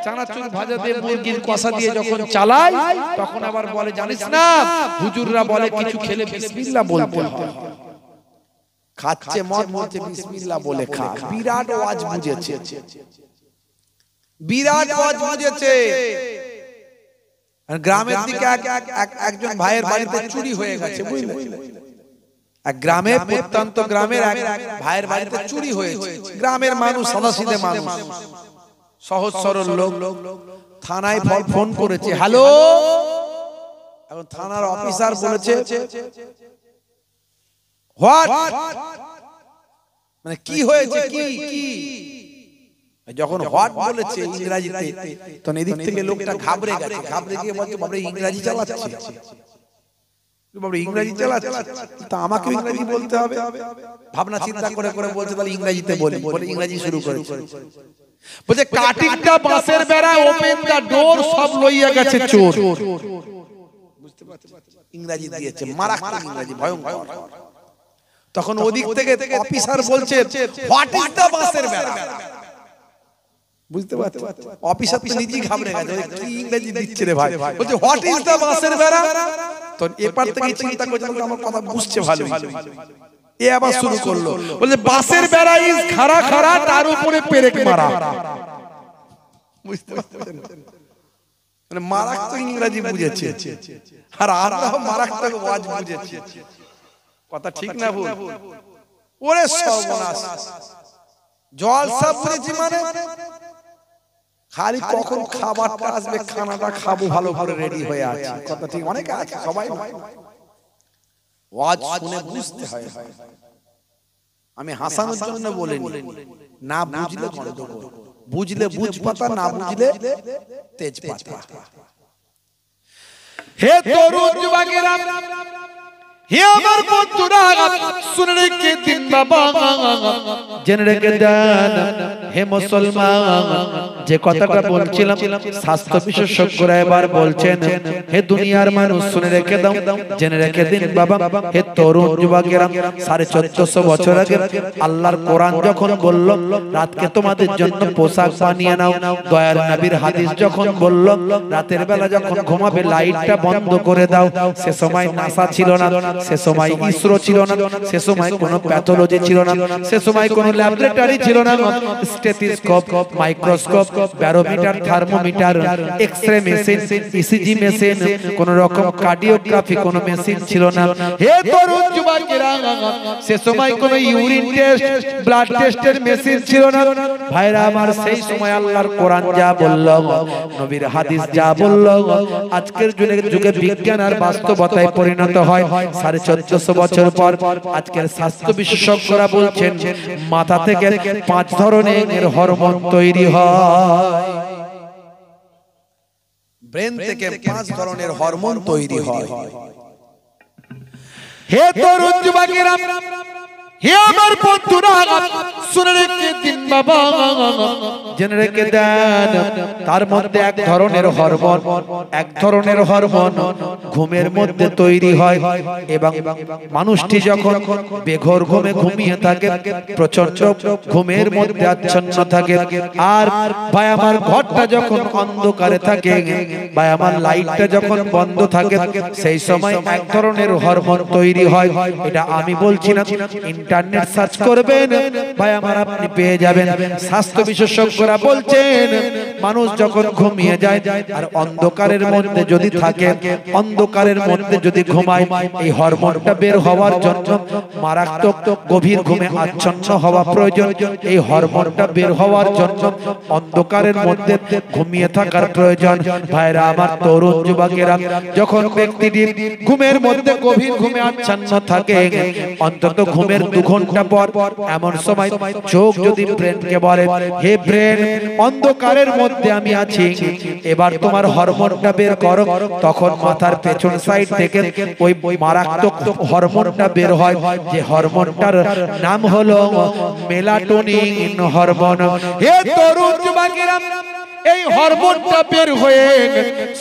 চানাচুর ভাজা দিয়ে, মুরগির কষা দিয়ে যখন চালায়, তখন আবার বলে, জানিস না হুজুররা বলে কিছু খেলে বিসমিল্লাহ বলতে হয়। খাচ্ছে মদ, বলছে বিসমিল্লাহ বলে খা। বিরাট ওয়াজ বুঝেছে, বিরাট ওয়াজ বুঝেছে। গ্রামের দিকে একজন ভাইয়ের বাড়িতে চুরি হয়ে গেছে, বুঝলে? এক গ্রামে, প্রত্যন্ত গ্রামের এক ভাইয়ের বাড়িতে চুরি হয়েছে। গ্রামের মানুষ সাদাসিধে মানুষ, সহজ সরল লোক। থানায় ফোন করেছে, হ্যালো। এখন থানার অফিসার বলেছে, হোয়াট, মানে কি হয়েছে, কি কি? যখন হোয়াট বলেছে ইংরেজিতে, তখন এদিক থেকে লোকটা ঘাবড়ে গেছে, ঘাবড়ে গিয়ে বলছে, বাবা ইংরেজি চালাচ্ছে, বাবা ইংরেজি চালাচ্ছে, তা আমাকে ইংরেজি বলতে হবে। ভাবনা চিন্তা করে করে বলছে, তাহলে ইংরেজিতে বলি, বলে ইংরেজি শুরু করেছে। বলছে কাটিংটা বাঁশের বেড়া, ওপেন দা ডোর, সব লইয়া গেছে চোর। বুঝতে পারছেন? ইংরেজি দিয়েছে, মারাত্মক ইংরেজি, ভয়ঙ্কর। তখন ওদিক থেকে অফিসার বলছে, হোয়াট ইজ দা বাঁশের বেড়া? বুঝতে পারছেন? অফিসার তো নিজেই ঘাবড়ে গেছে, কি ইংরেজি দিচ্ছে রে ভাই। বলছে হোয়াট ইজ দা বাঁশের বেড়া? তো এপার থেকে চিন্তা করছে, আমার কথা বুঝছে ভালো। এ আবার শুরু করলো, বলে বাঁশের বেড়া ইজ খাড়া খাড়া, তার উপরে পেরেক মারা। বুঝতে পারছেন? মানে মারাত্মক ইংরেজি বুঝেছে, আর আল্লাহ মারাত্মক ওয়াজ বুঝেছে। কথা ঠিক না ভুল? ওরে সর্বনাশ, জলসা বুঝেছি মানে খালি কখন খাবারটা আসবে, খানাটা খাবো, ভালো ভালো রেডি হয়ে আছে। কথা ঠিক? অনেকে আছে, সবাই ওয়াজ শুনে বুঝতে হয়। আমি হাসানোর জন্য বলিনি, না বুঝলে গন্ডগোল, বুঝলে বুঝ পাতা, না বুঝলে তেজ পাতা। হে তরুণ যুবকেরা, হে আমার বন্ধুরা, শুনে রেখে দিন বাবা, জেনে রেখে দেন হে মুসলমান। যে কথাটা বলছিলাম, স্বাস্থ্য বিশেষজ্ঞরা এবার বলছেন, হে দুনিয়ার মানুষ শুনে রেখে দাও, জেনে রেখে দিন বাবা, হে তরুণ যুবকেরা, 1450 বছর আগে আল্লাহর কোরআন যখন বলল রাতকে তোমাদের জন্য পোশাক বানিয়ে নাও, দয়ার নবীর হাদিস যখন বলল রাতের বেলা যখন ঘুমাবে লাইটটা বন্ধ করে দাও, সে সময় নাসা ছিল না, সে সময় ইসরো ছিল না, সে সময় কোনো প্যাথোলজি ছিল না, সে সময় কোনো ল্যাবরেটরি ছিল না। Stethoscope, microscope, barometer, thermometer, X ray machine, ECG machine, কোন রকম কার্ডিওগ্রাফি কোনো মেশিন ছিল না। হে তরুণ যুবকেরা, সে সময় কোনো ইউরিন টেস্ট, ব্লাড টেস্টের মেশিন ছিল না। ভাইরা আমার, সেই সময় আল্লাহর কোরআন যা বলল, নবীর হাদিস যা বলল, আজকের যুগে বিজ্ঞান আর বাস্তবতায় পরিণত হয় 1450 বছর পর। আজকের স্বাস্থ্য বিশেষজ্ঞরা বলছেন মাথা থেকে 5 ধরনের হরমোন তৈরি হয়, ব্রেন থেকে 5 ধরনের হরমোন তৈরি হয়। হে তরুণ যুবকেরা, হে আমার বন্ধুরা, শুনে রেখে দিন বাবা, জেনে রেখে দেন, তার মধ্যে এক ধরনের হরমোন ঘুমের মধ্যে তৈরি হয়। এবং মানুষটি যখন বেঘোর ঘুমে ঘুমিয়ে থাকে, প্রচন্ড ঘুমের মধ্যে আচ্ছন্ন থাকে, আর ভাই আমার ঘরটা যখন অন্ধকারে থাকে, ভাই আমার লাইটটা যখন বন্ধ থাকে, সেই সময় এক ধরনের হরমোন তৈরি হয়। এটা আমি বলছি না, ইন্টারনেট সার্চ করবেন ভাই আমার, আপনি পেয়ে যাবেন। স্বাস্থ্য বিশেষজ্ঞরা বলছেন মানুষ যখন ঘুমিয়ে যায় আর অন্ধকারের মধ্যে যদি থাকে, অন্ধকারের মধ্যে যদি ঘুমায়, এই হরমোনটা বের হওয়ার জন্য মারাত্মক গভীর ঘুমে আচ্ছন্ন হওয়া প্রয়োজন। এই হরমোনটা বের হওয়ার জন্য অন্ধকারের মধ্যে ঘুমিয়ে থাকার প্রয়োজন। ভাইরা আমার, তরুণ যুবকেরা, যখন ব্যক্তিটি ঘুমের মধ্যে গভীর ঘুমে আচ্ছন্ন থাকে, অন্তত ঘুমের 2 ঘন্টা পর এমন সময় চোখ যদি ব্রেনকে বলে, হে ব্রেন, অন্ধকারের মধ্যে আমি আছি, এবার তোমার হরমোনটা বের করো, তখন মাথার পেছন সাইড থেকে ওই মারাত্মক হরমোনটা বের হয়, যে হরমোনটার নাম হলো মেলাটোনিন হরমোন। হে তরুণ যুবকেরা, এই হরমোনটা বের হয়ে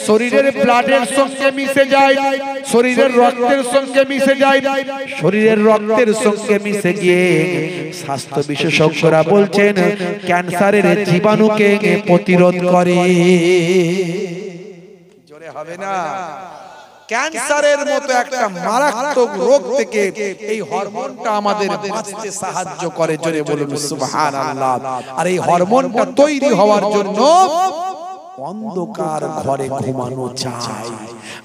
শরীরের ব্লাডের সঙ্গে মিশে যায়, শরীরের রক্তের সঙ্গে মিশে যায়, শরীরের রক্তের সঙ্গে মিশে গিয়ে স্বাস্থ্য বিশেষজ্ঞরা বলছেন ক্যান্সারের জীবাণুকে প্রতিরোধ করে। জোরে হবে না? ক্যান্সারের মতো একটা মারাত্মক রোগ থেকে এই হরমোনটা আমাদের বাঁচতে সাহায্য করে। জোরে বলুন সুবহানাল্লাহ। আর এই হরমোনটা তৈরি হওয়ার জন্য অন্ধকার ঘরে ঘুমানো চাই।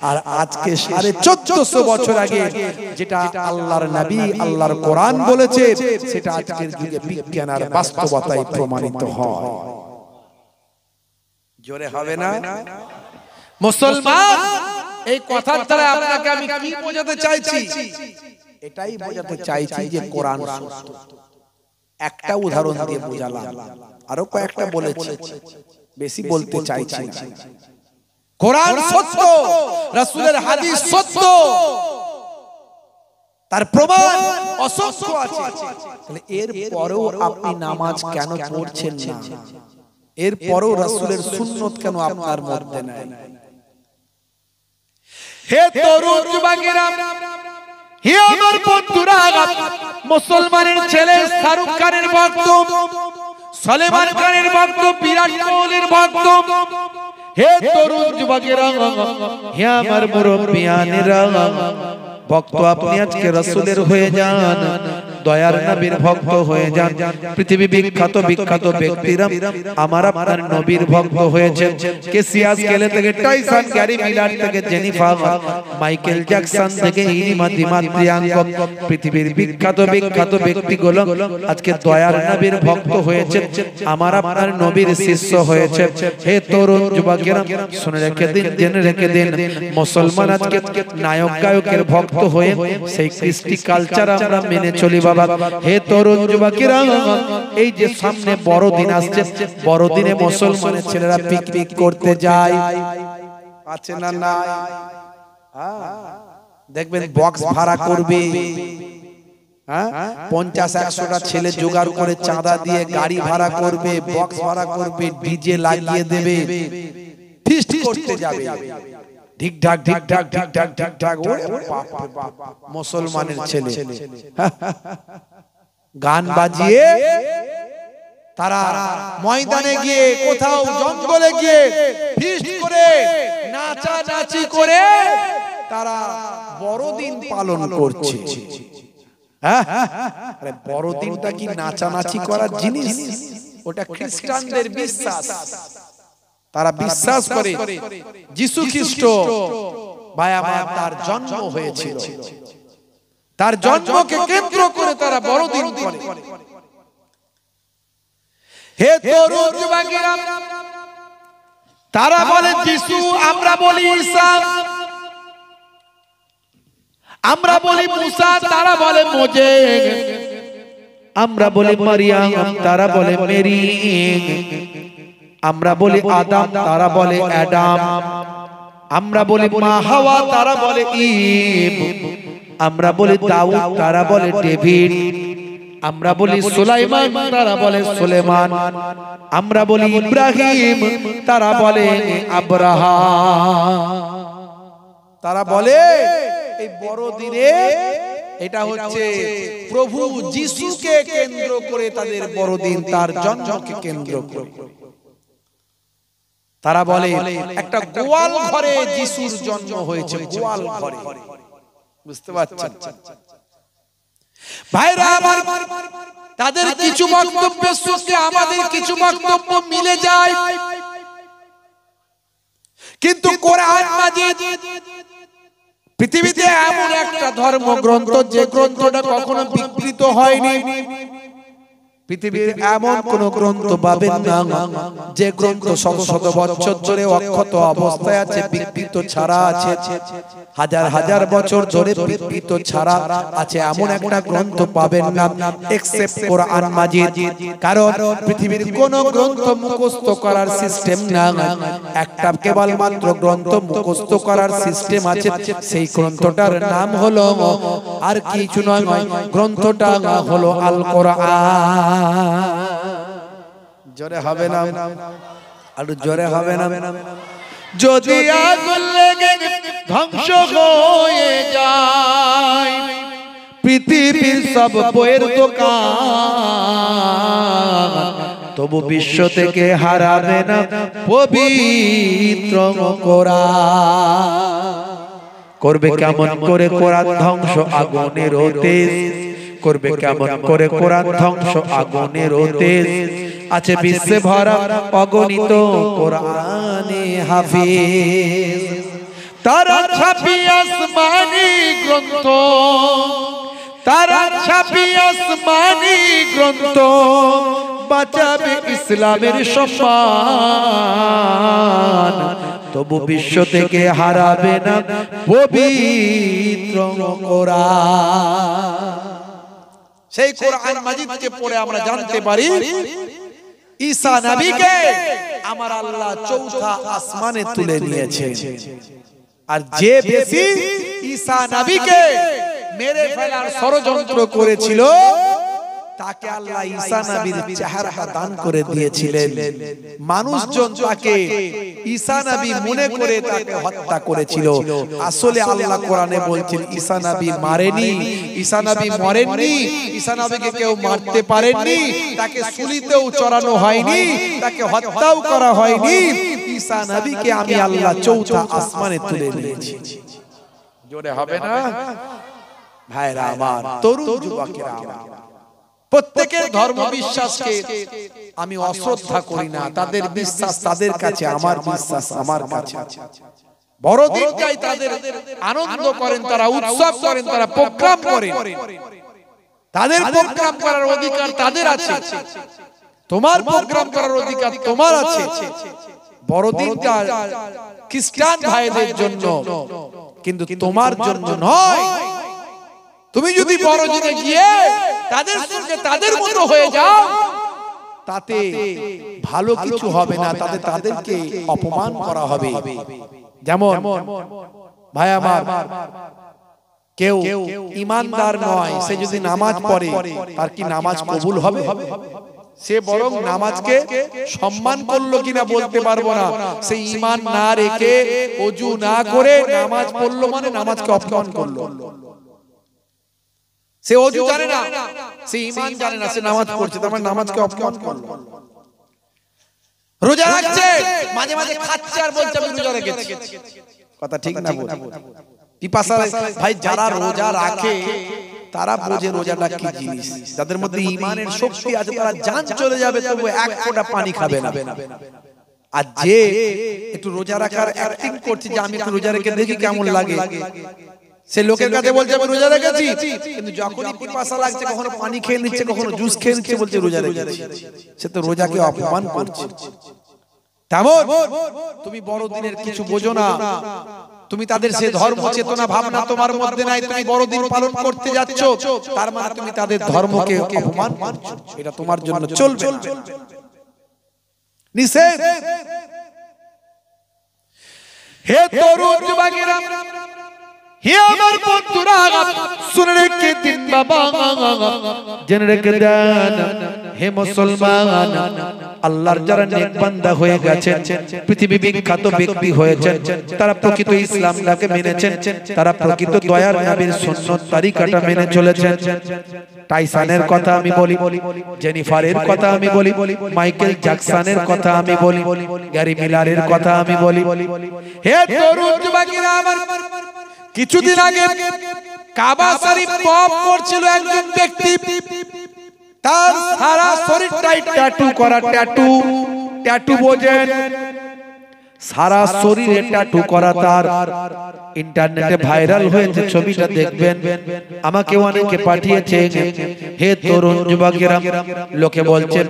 আর আজকে 1450 বছর আগে যেটা আল্লাহর নবী, আল্লাহর কোরআন বলেছে, সেটা আজকের যুগে বিজ্ঞান আর বাস্তবতায় প্রমাণিত হয়। জোরে হবে না? মুসলমান, এই কথার দ্বারা আপনাকে আমি কি বোঝাতে চাইছি? এটাই বোঝাতে চাইছি যে কোরআন সত্য। একটা উদাহরণ দিয়ে বোঝালাম, আরো কয়েকটা বলেছি, বেশি বলতে চাইছি না। কোরআন সত্য, রাসূলের হাদিস সত্য, তার প্রমাণ অসংখ্য আছে। তাহলে এর পরেও আপনি নামাজ কেন পড়ছেন না? এর পরেও রাসূলের সুন্নাত কেন আপনার মধ্যে নাই? হে তরুণ যুবকেরা, হে আমার বন্ধুরা, মুসলমানের ছেলে শাহরুখ খানের ভক্ত, সলমান খানের ভক্ত, বিরাট কোহলির ভক্ত, হে তরুণ যুবকেরা, হে আমার মুরব্বিয়ানেরা, ভক্ত আপনি আজকে রাসূলের হয়ে যান, দয়ার নবীর ভক্ত হয়ে যান। পৃথিবী বিখ্যাত ব্যক্তিরা আমার আপনার নবীর ভক্ত হয়েছে। কেসিয়াস কেলে থেকে টাইসন গ্যারি মিলার থেকে জেনিফার, মাইকেল জ্যাকসন থেকে ইরিমা দিমাত্রিয়াঙ্ক, পৃথিবীর বিখ্যাত ব্যক্তিগুলো আজকে দয়ার নবীর ভক্ত হয়েছে, আমার আপনার নবীর শিষ্য হয়েছে। হে তরুণ যুবকেরা, শুনে রেখে দিন, জেনে রেখে দিন, মুসলমান আজকে নায়ক গায়কের ভক্ত হয়ে সেই কৃষ্টি কালচার আমরা মেনে চলি বাবা। হে তরুণ যুবকেরা, এই যে সামনে বড়দিন আসছে, বড়দিনে মুসলমানের ছেলেরা পিকনিক করতে যায়, আছে না নাই? দেখবেন বক্স ভাড়া করবে, 50-100টা ছেলে জোগাড় করে চাঁদা দিয়ে গাড়ি ভাড়া করবে, বক্স ভাড়া করবে, ডিজে লাগিয়ে দেবে, ফিস্ট করতে যাবে। ঠিক ঠাক মুসলমানের ছেলে গান বাজিয়ে তারা ময়দানে গিয়ে, কোথাও জঙ্গলে গিয়ে ফিস্ট করে, নাচানাচি করে তারা বড়দিন পালন করছে। আরে বড়দিনটা কি নাচানাচি করার জিনিস? ওটা খ্রিস্টানদের বিশ্বাস। তারা বিশ্বাস করে যিশু খ্রিস্ট ভাই আমার তার জন্ম হয়েছিল, তার জন্মকে কেন্দ্র করে তারা বড়দিন করে। হে তরুণ যুবকেরা, তারা বলে যিশু, আমরা বলি ঈসা, আমরা বলি মুসা, তারা বলে মোজেস, আমরা বলি মারিয়াম, তারা বলে মেরি, আমরা বলি আদম, তারা বলে অ্যাডাম, আমরা বলি মা হাওয়া, তারা বলে ঈভ, আমরা বলি দাউদ, তারা বলে ডেভিড, আমরা বলি সুলাইমান, তারা বলে সুলেমান, আমরা বলি ইব্রাহিম, তারা বলে আব্রাহাম। তারা বলে এই বড়দিনে এটা হচ্ছে প্রভু যিশুকে কেন্দ্র করে তাদের বড়দিন, তার জন্মকে কেন্দ্র করে। তারা বলে একটা গোয়াল ঘরে যিশুর জন্ম হয়েছে, গোয়াল ঘরে। বুঝতে পারছেন ভাইরা আমার? তাদের কিছু বক্তব্যের সঙ্গে আমাদের কিছু বক্তব্য মিলে যায়, কিন্তু কোরআন মাজিদ পৃথিবীতে এমন একটা ধর্মগ্রন্থ যে গ্রন্থটা কখনো বিকৃত হয়নি। পৃথিবীর এমন কোন গ্রন্থ পাবেন না যে গ্রন্থ শত শত বছর ধরে অক্ষত অবস্থায় আছে, বিকৃত ছাড়া আছে, হাজার হাজার বছর ধরে বিকৃত ছাড়া আছে, এমন একটা গ্রন্থ পাবেন না এক্সেপ্ট কোরআন মাজিদ। কারণ পৃথিবীর কোন গ্রন্থ মুখস্থ করার সিস্টেম না, একটা কেবলমাত্র গ্রন্থ মুখস্থ করার সিস্টেম আছে, সেই গ্রন্থটার নাম হলো আর কিছু নয়, গ্রন্থটা হলো আল কোরআন। জোরে হবে না? আর জোরে হবে না? যদি আগুন লেগে ধ্বংস হয়ে যায় পৃথিবীর সব বইয়ের দোকান, তবু বিশ্ব থেকে হারাবে না পবিত্র কোরআন। করবে কেমন করে কোরআন ধ্বংস আগুনের তেজ, করবে কেমন করে কোরআন ধ্বংস আগুনের তেজ, আছে বিশ্বে ভরা অগণিত কোরআনে হাফিজ। তারা ছাপি আসমানি গ্রন্থ, তারা ছাপি আসমানি গ্রন্থ, বাঁচাবে ইসলামের সম্মান, তবু বিশ্ব থেকে হারাবে না পবিত্র কোরআন। সেই কোরআন মাজিদকে পড়ে আমরা জানতে পারি ঈসা নবীকে আমার আল্লাহ চৌথা আসমানে তুলে নিয়েছে। আর যে বেশি ঈসা নবীকে মেরে ফেলার ষড়যন্ত্র করেছিল, তাকে আল্লাহ ঈসা নবীর চেহারাটা দান করে দিয়েছিলেন। মানুষজন তাকে ঈসা নবী মনে করে তাকে হত্যা করেছিল। আসলে আল্লাহ কোরআনে বলছেন ঈসা নবী মারেনি, ঈসা নবী মরেননি, ঈসা নবীকে কেউ মারতে পারেননি, তাকে সুলিতেও চড়ানো হয়নি, তাকে হত্যাও করা হয়নি। ঈসা নবীকে আমি আল্লাহ চৌথা আসমানে তুলে নিয়েছি। জোরে হবে না ভাইরা আমার, তরুণ যুবকেরা আমার? প্রত্যেকের ধর্ম বিশ্বাসকে আমি অশ্রদ্ধা করি না, তাদের বিশ্বাস তাদের কাছে, আমার বিশ্বাস আমার কাছে। বড়দিনটাই তাদের আনন্দ করেন, তারা উৎসব করেন, তারা প্রোগ্রাম করেন, তাদের প্রোগ্রাম করার অধিকার তাদের আছে, তোমার প্রোগ্রাম করার অধিকার তোমার আছে। বড়দিনটা খ্রিস্টান ভাইদের জন্য, কিন্তু তোমার জন্য নয়। তুমি যদি বড়দিনে গিয়ে তাদের সঙ্গে তাদের মতো হয়ে যাও, তাতে ভালো কিছু হবে না, তাতে তাদেরকে অপমান করা হবে। যেমন ভাই আমার, কেউ ঈমানদার নয়, সে যদি নামাজ পড়ে তার কি নামাজ কবুল হবে? সে বরং নামাজকে সম্মান করলো কিনা বলতে পারবো না। সে ঈমান না রেখে ওযু না করে নামাজ পড়লো মানে নামাজকে অপমান করলো। সে ওযু জানে না, সে ঈমান জানে না, সে নামাজ পড়ছে, তার মানে নামাজকে অপমান করলো। রোজা রাখছে, মাঝে মাঝে খাচ্ছে আর বলছে আমি রোজা রেখেছি। কথা ঠিক না? পিপাসা ভাই যারা রোজা রাখে তারা বোঝে রোজাটা কি জিনিস, যাদের মধ্যে ঈমানের শক্তি আছে তারা জান চলে যাবে তবু এক ফোঁটা পানি খাবে না। আর যে একটু রোজা রাখার অ্যাক্টিং করছে যে আমি একটু রোজা রেখে দেখি কেমন লাগে, সে লোকের কাছে বলছে আমি রোজা রেখেছি, কিন্তু যখনই পিপাসা লাগছে কখনো পানি খেয়ে নিচ্ছে কখনো জুস খেয়ে নিচ্ছে বলছে রোজা রেখেছি, সে তো রোজাকে অপমান করছে। তেমন তুমি বড়দিনের কিছু বোঝো না, তুমি তাদের সে ধর্ম চেতনা ভাবনা তোমার মধ্যে নাই, তুমি বড়দিন পালন করতে যাচ্ছ তার মানে তুমি তাদের ধর্মকে অপমান করছো, এটা তোমার জন্য চলবে নিষেধ। হে তরুণ যুবকেরা, হে আমার বন্ধুরা, শুনে রেখে দিন বাবা, জেনে রেখে দেন হে মুসলমান, আল্লাহর যারা নেক বান্দা হয়ে গেছেন, পৃথিবী বিখ্যাত ব্যক্তি হয়েছেন, তারা প্রকৃত ইসলামটাকে মেনেছেন, তারা প্রকৃত দয়ার নবীর সুন্নাত তরিকাটা মেনে চলেছেন। টাইসনের কথা আমি বলি, জেনিফারের কথা আমি বলি, মাইকেল জ্যাকসনের কথা আমি বলি, গ্যারি মিলারের কথা আমি বলি। হে তরুণ যুবকেরা আমার, কিছুদিন আগে কাবা শরীফ পপ করছিল একজন ব্যক্তি, তার সারা শরীরটাই ট্যাটু করা, ট্যাটু বোঝেন, সারা শরীরে ট্যাটু করা, তার ইন্টারনেটে ভাইরাল হয়েছে, ছবিটা দেখবেন, আমাকে অনেকে পাঠিয়েছে। হে তরুণ যুবকেরা, লোকে বলছে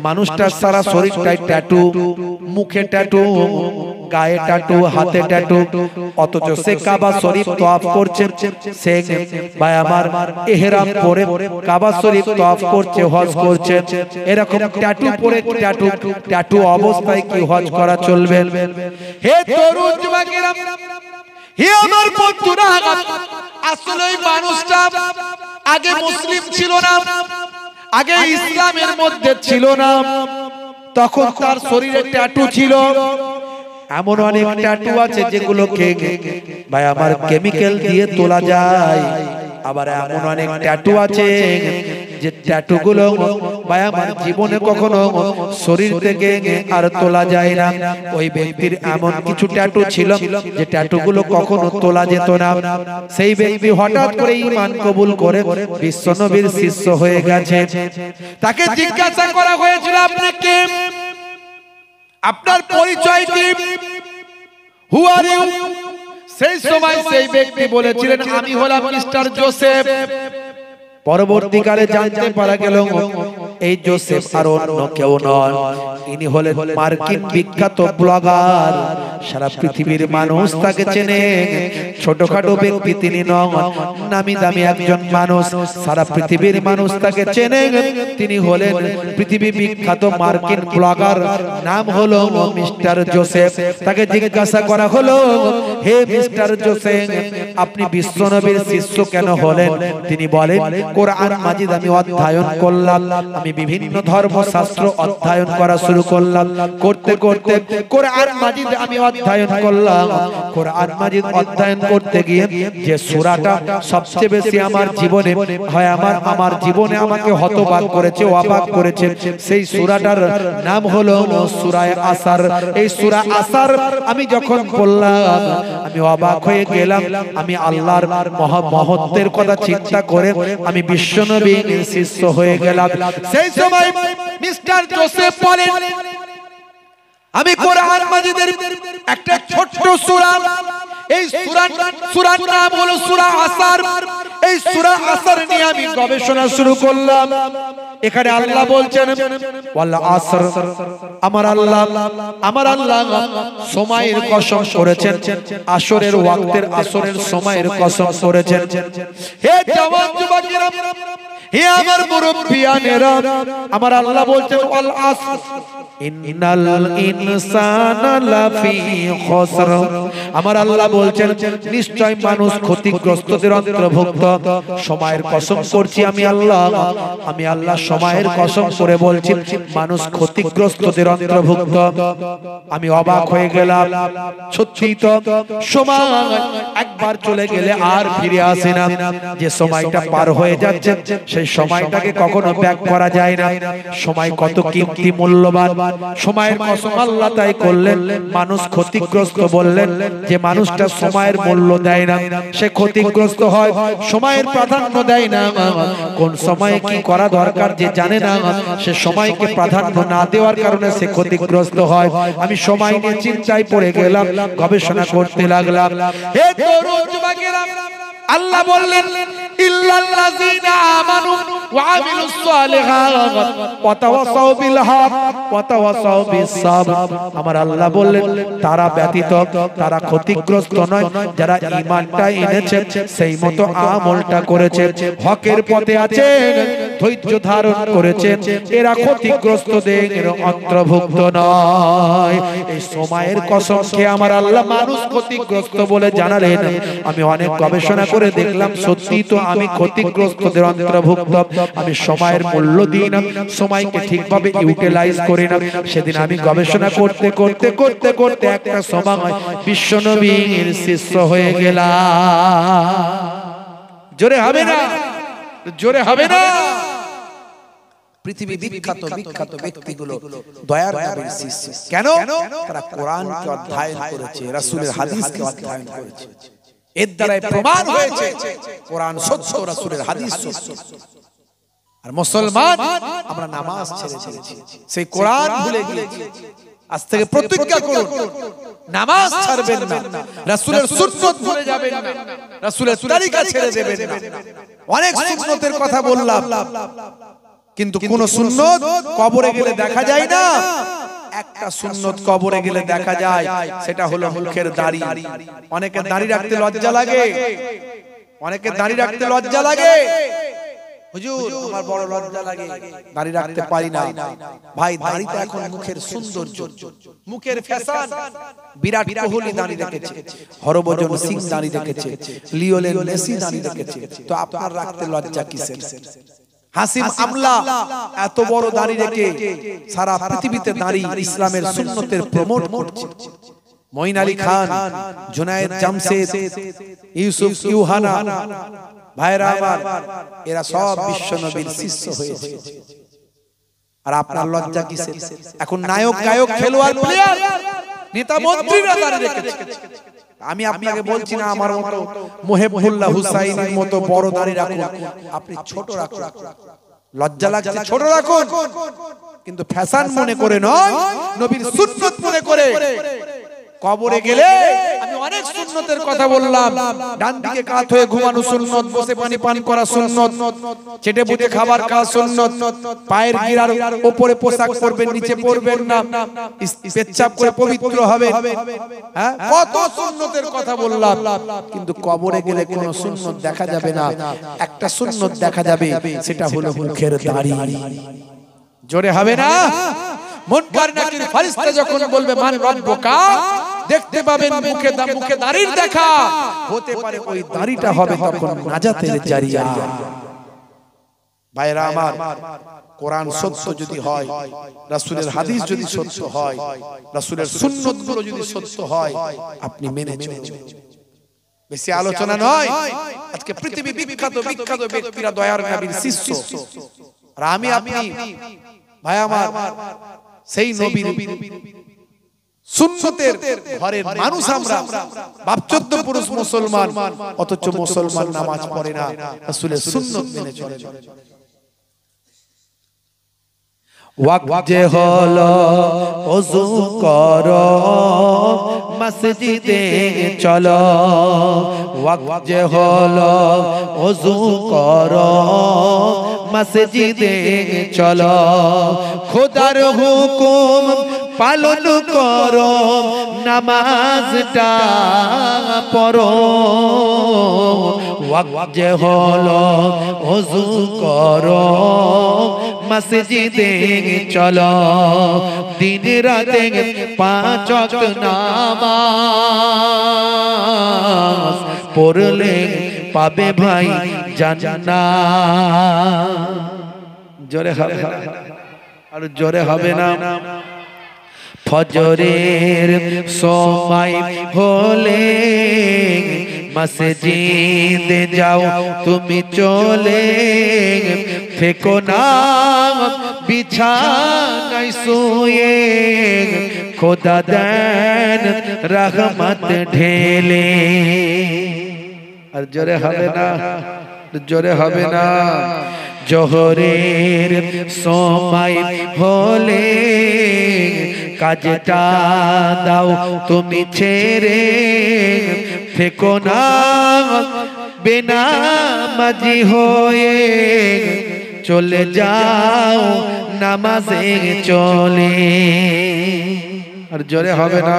মানুষটার সারা শরীরটাই ট্যাটু, মুখে ট্যাটু, গায়ে ট্যাটু, হাতে ট্যাটু, অথচ সে কাবা শরীফ তওয়াফ করছে, সে ভাই আমার ইহরাম পরে কাবা শরীফ তওয়াফ করছে, হজ করছে, এরকম ট্যাটু পরে ট্যাটু অবস্থায় কি হজ করা চলবে? হে তরুণ যুবকেরা, হে আমার বন্ধুরা, আসলে এই মানুষটা আগে মুসলিম ছিল না, আগে ইসলামের মধ্যে ছিল না, তখন তার শরীরে ট্যাটু ছিল। এমন অনেক ট্যাটু আছে যেগুলোকে ভাই আমার কেমিক্যাল দিয়ে তোলা যায়, আবার এমন অনেক ট্যাটু আছে যে ট্যাটু গুলো ভাই আমার জীবনে কখনো শরীর থেকে আর তোলা যায় না। ওই ব্যক্তির এমন কিছু ট্যাটু ছিল যে ট্যাটু গুলো কখনো তোলা যেত না। সেই ব্যক্তি হঠাৎ করে ঈমান কবুল করে বিশ্বনবীর শিষ্য হয়ে গেছে। তাকে জিজ্ঞাসা করা হয়েছিল আপনি কে, আপনার পরিচয় কি, হু আর ইউ? সেই সময় সেই ব্যক্তি বলেছিলেন আমি হলাম মিস্টার জোসেফ। পরবর্তীকালে জানতে পারা গেল এই জোসেফ আর অন্য কেউ নন, ইনি হলেন মার্কিন বিখ্যাত ব্লগার, সারা পৃথিবীর মানুষ তাকে চেনে। ছোটখাটো ব্যক্তি তিনি নন, নামি দামি একজন মানুষ, সারা পৃথিবীর মানুষ তাকে চেনে। তিনি হলেন পৃথিবী বিখ্যাত মার্কিন ব্লগার, নাম হলো মিস্টার জোসেফ। তাকে জিজ্ঞাসা করা হলো হে মিস্টার জোসেফ, আপনি বিশ্বনবীর শিষ্য কেন হলেন? তিনি বলেন কোরআন মাজিদ আমি অধ্যয়ন করলাম, আমি বিভিন্ন ধর্মশাস্ত্র অধ্যয়ন করা শুরু করলাম, করতে করতে কোরআন মাজিদ আমি অধ্যয়ন করলাম। কোরআন মাজিদ অধ্যয়ন করতে গিয়ে যে সূরাটা সবচেয়ে বেশি আমার জীবনে হয় আমার জীবনে আমাকে হতবাক করেছে, অবাক করেছে, সেই সূরাটার নাম হলো সূরা আসর। এই সূরা আসর আমি যখন পড়লাম আমি অবাক হয়ে গেলাম, আমি আল্লাহর মহত্বের কথা চিন্তা করে আমি বিশ্বনবীর শিষ্য হয়ে গেলাম। সেই সময় মিস্টার জোসেফ বলেন আমি কোরআন মাজিদের একটা ছোট্ট সূরা, এই সূরার নাম হলো সূরা আসর। এই সূরা আসর নিয়ে আমি গবেষণা শুরু করলাম। এখানে আল্লাহ বলছেন ওয়াল আসর, আমার আল্লাহ সময়ের কসম করেছেন, আসরের ওয়াক্তের আসরের সময়ের কসম করেছেন। হে জওয়ান যুবকেরা, হে আমার মুরব্বিয়ানেরা, আমার আল্লাহ বলছেন ওয়াল আসর ইন্নাল ইনসানা লাফি খুসর। আমার আল্লাহ বলছেন নিশ্চয় মানুষ ক্ষতিগ্রস্তদের অন্তর্ভুক্ত। সময়ের কসম করছি আমি আল্লাহ সময়ের কসম করে বলছি মানুষ ক্ষতিগ্রস্তদের অন্তর্ভুক্ত। আমি অবাক হয়ে গেলাম, সত্যি তো সময় একবার চলে গেলে আর ফিরে আসে না। যে সময়টা পার হয়ে যাচ্ছে সেই সেই সময়টাকে কখনো ব্যাক করা যায় না। সময় কত কিমতি মূল্যবান, সময়ের কসম আল্লাহ তাই করলেন। মানুষ ক্ষতিগ্রস্ত বললেন যে মানুষটা সময়ের মূল্য দেয় না, সে ক্ষতিগ্রস্ত হয়। সময়ের প্রাধান্য দেয় না, কোন সময়ে কি করা দরকার যে জানে না, সে সময়কে প্রাধান্য না দেওয়ার কারণে সে ক্ষতিগ্রস্ত হয়। আমি সময় নিয়ে চিন্তায় পড়ে গেলাম, গবেষণা করতে লাগলাম। হে তরুণ যুবকেরা, আল্লাহ বললেন ইল্লাল্লাযীনা আমানু ওয়া আমিলুস সালিহাত ওয়া তাওয়াসাউ বিল হক ওয়া তাওয়াসাউ বিস সাবর। আমার আল্লাহ বললেন তারা ব্যতীত, তারা ক্ষতিগ্রস্ত নয় যারা ঈমানটা এনেছে, সেই মতো আমলটা করেছে, হকের পথে আছে, ধৈর্য ধারণ করেছে, এরা ক্ষতিগ্রস্তদের অন্তর্ভুক্ত নয়। এই সময়ের কসম খেয়ে আমার আল্লাহ মানুষ ক্ষতিগ্রস্ত বলে জানালেন। আমি অনেক গবেষণা করে দেখলাম সত্যি তো আমি ক্ষতিগ্রস্তদের অন্তর্ভুক্ত। আমি সময়ের মূল্য দিই না, সময়কে ঠিকভাবে ইউটিলাইজ করি না। সেদিন আমি গবেষণা করতে করতে করতে করতে একটা সময় বিশ্বনবীর শিষ্য হয়ে গেলাম। জোরে হবে না, জোরে হবে না। পৃথিবী বিখ্যাত বিখ্যাত ব্যক্তিগুলো দয়ার নবীর শিষ্য। কেন? তারা কোরআনকে অধ্যয়ন করেছে, রাসূলের হাদিসকে অধ্যয়ন করেছে। এর দ্বারা প্রমাণ হয়েছে কোরআন সত্য, রাসূলের হাদিস সত্য। আর মুসলমান আমরা নামাজ ছেড়ে দিয়েছি, সেই কোরআন ভুলে গিয়েছি। আজ থেকে প্রতিজ্ঞা করুন নামাজ ছাড়বেন না, রাসূলের সুন্নাত ভুলে যাবেন না, রাসূলের তরিকা ছেড়ে দেবেন না। অনেক সুন্নতের কথা বললাম, কিন্তু কোন সুন্নত কবরে গেলে দেখা যায় না। একটা সুন্নত কবরে গেলে দেখা যায়, সেটা হলো মুখের দাড়ি। অনেকে দাড়ি রাখতে লজ্জা লাগে, অনেকে দাড়ি রাখতে লজ্জা লাগে। হুজুর আমার বড় লজ্জা লাগে, দাড়ি রাখতে পারি না। ভাই দাড়িটা এখন মুখের সৌন্দর্য, মুখের ফ্যাশন। বিরাট কোহলি দাড়ি রেখেছে, হরভজন সিং দাড়ি রেখেছে, লিওনেল মেসি দাড়ি রেখেছে, তো আপনার রাখতে লজ্জা কিসের? হাসিম আমলা এত বড় দাড়ি রেখে সারা পৃথিবীতে দাড়ি ইসলামের সুন্নতের প্রমোট করছে। মঈন আলী খান, জুনায়েদ জামশেদ, ইউসুফ ইউহানা, ভাইরা আমার, এরা সব বিশ্বনবীর শিষ্য হয়েছে। আর আপনার লজ্জা কিসের? এখন নায়ক গায়ক খেলোয়াড় প্লেয়ার নেতা মন্ত্রীরা দাড়ি রেখেছে। আমি আপনাকে বলছি না আমার মতো মুহিবুল্লাহ হুসাইনের মতো বড় দাড়ি রাখুন, আপনি ছোট রাখুন। লজ্জা লাগছে ছোট রাখুন, কিন্তু ফ্যাশন মনে করে নয়, নবীর সুন্নাত মনে করে। কবরে গেলে আমি অনেক সুন্নতের কথা বললাম। ডান দিকে কাত হয়ে ঘুমানো সুন্নত, বসে পানি পান করা সুন্নত, চেটে পুটে খাবার খাওয়া সুন্নত, পায়ের গিরার উপরে পোশাক পরবেন, নিচে পরবেন না, পেচ্ছাপ করে পবিত্র হবে। হ্যাঁ, কত সুন্নতের কথা বললাম, কিন্তু কবরে গেলে কোনো সুন্নত দেখা যাবে না। একটা সুন্নত দেখা যাবে, সেটা হলো মুখের দাড়ি। জোরে হবে না? মুনকার নাকির ফেরেশতা যখন বলবে মান রব্বুকা, দেখতে পাবেন মুখে দাড়ির দেখা, হতে পারে ওই দাড়িটা হবে তখন নাজাতের জারিয়া। ভাইরা আমার, কোরআন সত্য যদি হয়, রাসূলের হাদিস যদি সত্য হয়, রাসূলের সুন্নাতগুলো যদি সত্য হয়, আপনি মেনে চলুন। বেশি আলোচনা নয়। আজকে পৃথিবী বিখ্যাত বিখ্যাত ব্যক্তিরা দয়ার নবীর শিষ্য, আর আমি আপনি ভাই আমার সেই নবীর সুন্নতের ঘরের মানুষ। আমরা বাপ 14 পুরুষ মুসলমান, অথচ মুসলমান নামাজ পড়ে না, রাসূলের সুন্নাত মেনে চলে। ওয়াক্ত যে হলো ওযু করো, মসজিদে চলো। ওয়াক্ত যে হলো ওযু করো, মসজিদে চলো। খোদার হুকুম পালন করো, নামাজটা পড়ো। ওয়াক্ত যে হলো ওযু করো, মসজিদে চলো। দিন রাতে 5 ওয়াক্ত নামাজ পড়লে পাবে ভাই জান্নাত। জোরে হবে না, আর জোরে হবে না। ফজরের সময় হলে মসজিদে যাও তুমি চলে থেকো না বিছানায় শুয়ে খোদা দেন রহমত ঢেলে আর জোরে হবে না জোরে হবে না জোহরের সময় হলে কাজটা দাও তুমি ছেড়ে থেকো না বেনামাজি হয়ে চলে যাও নামাজে চলে আর জোরে হবে না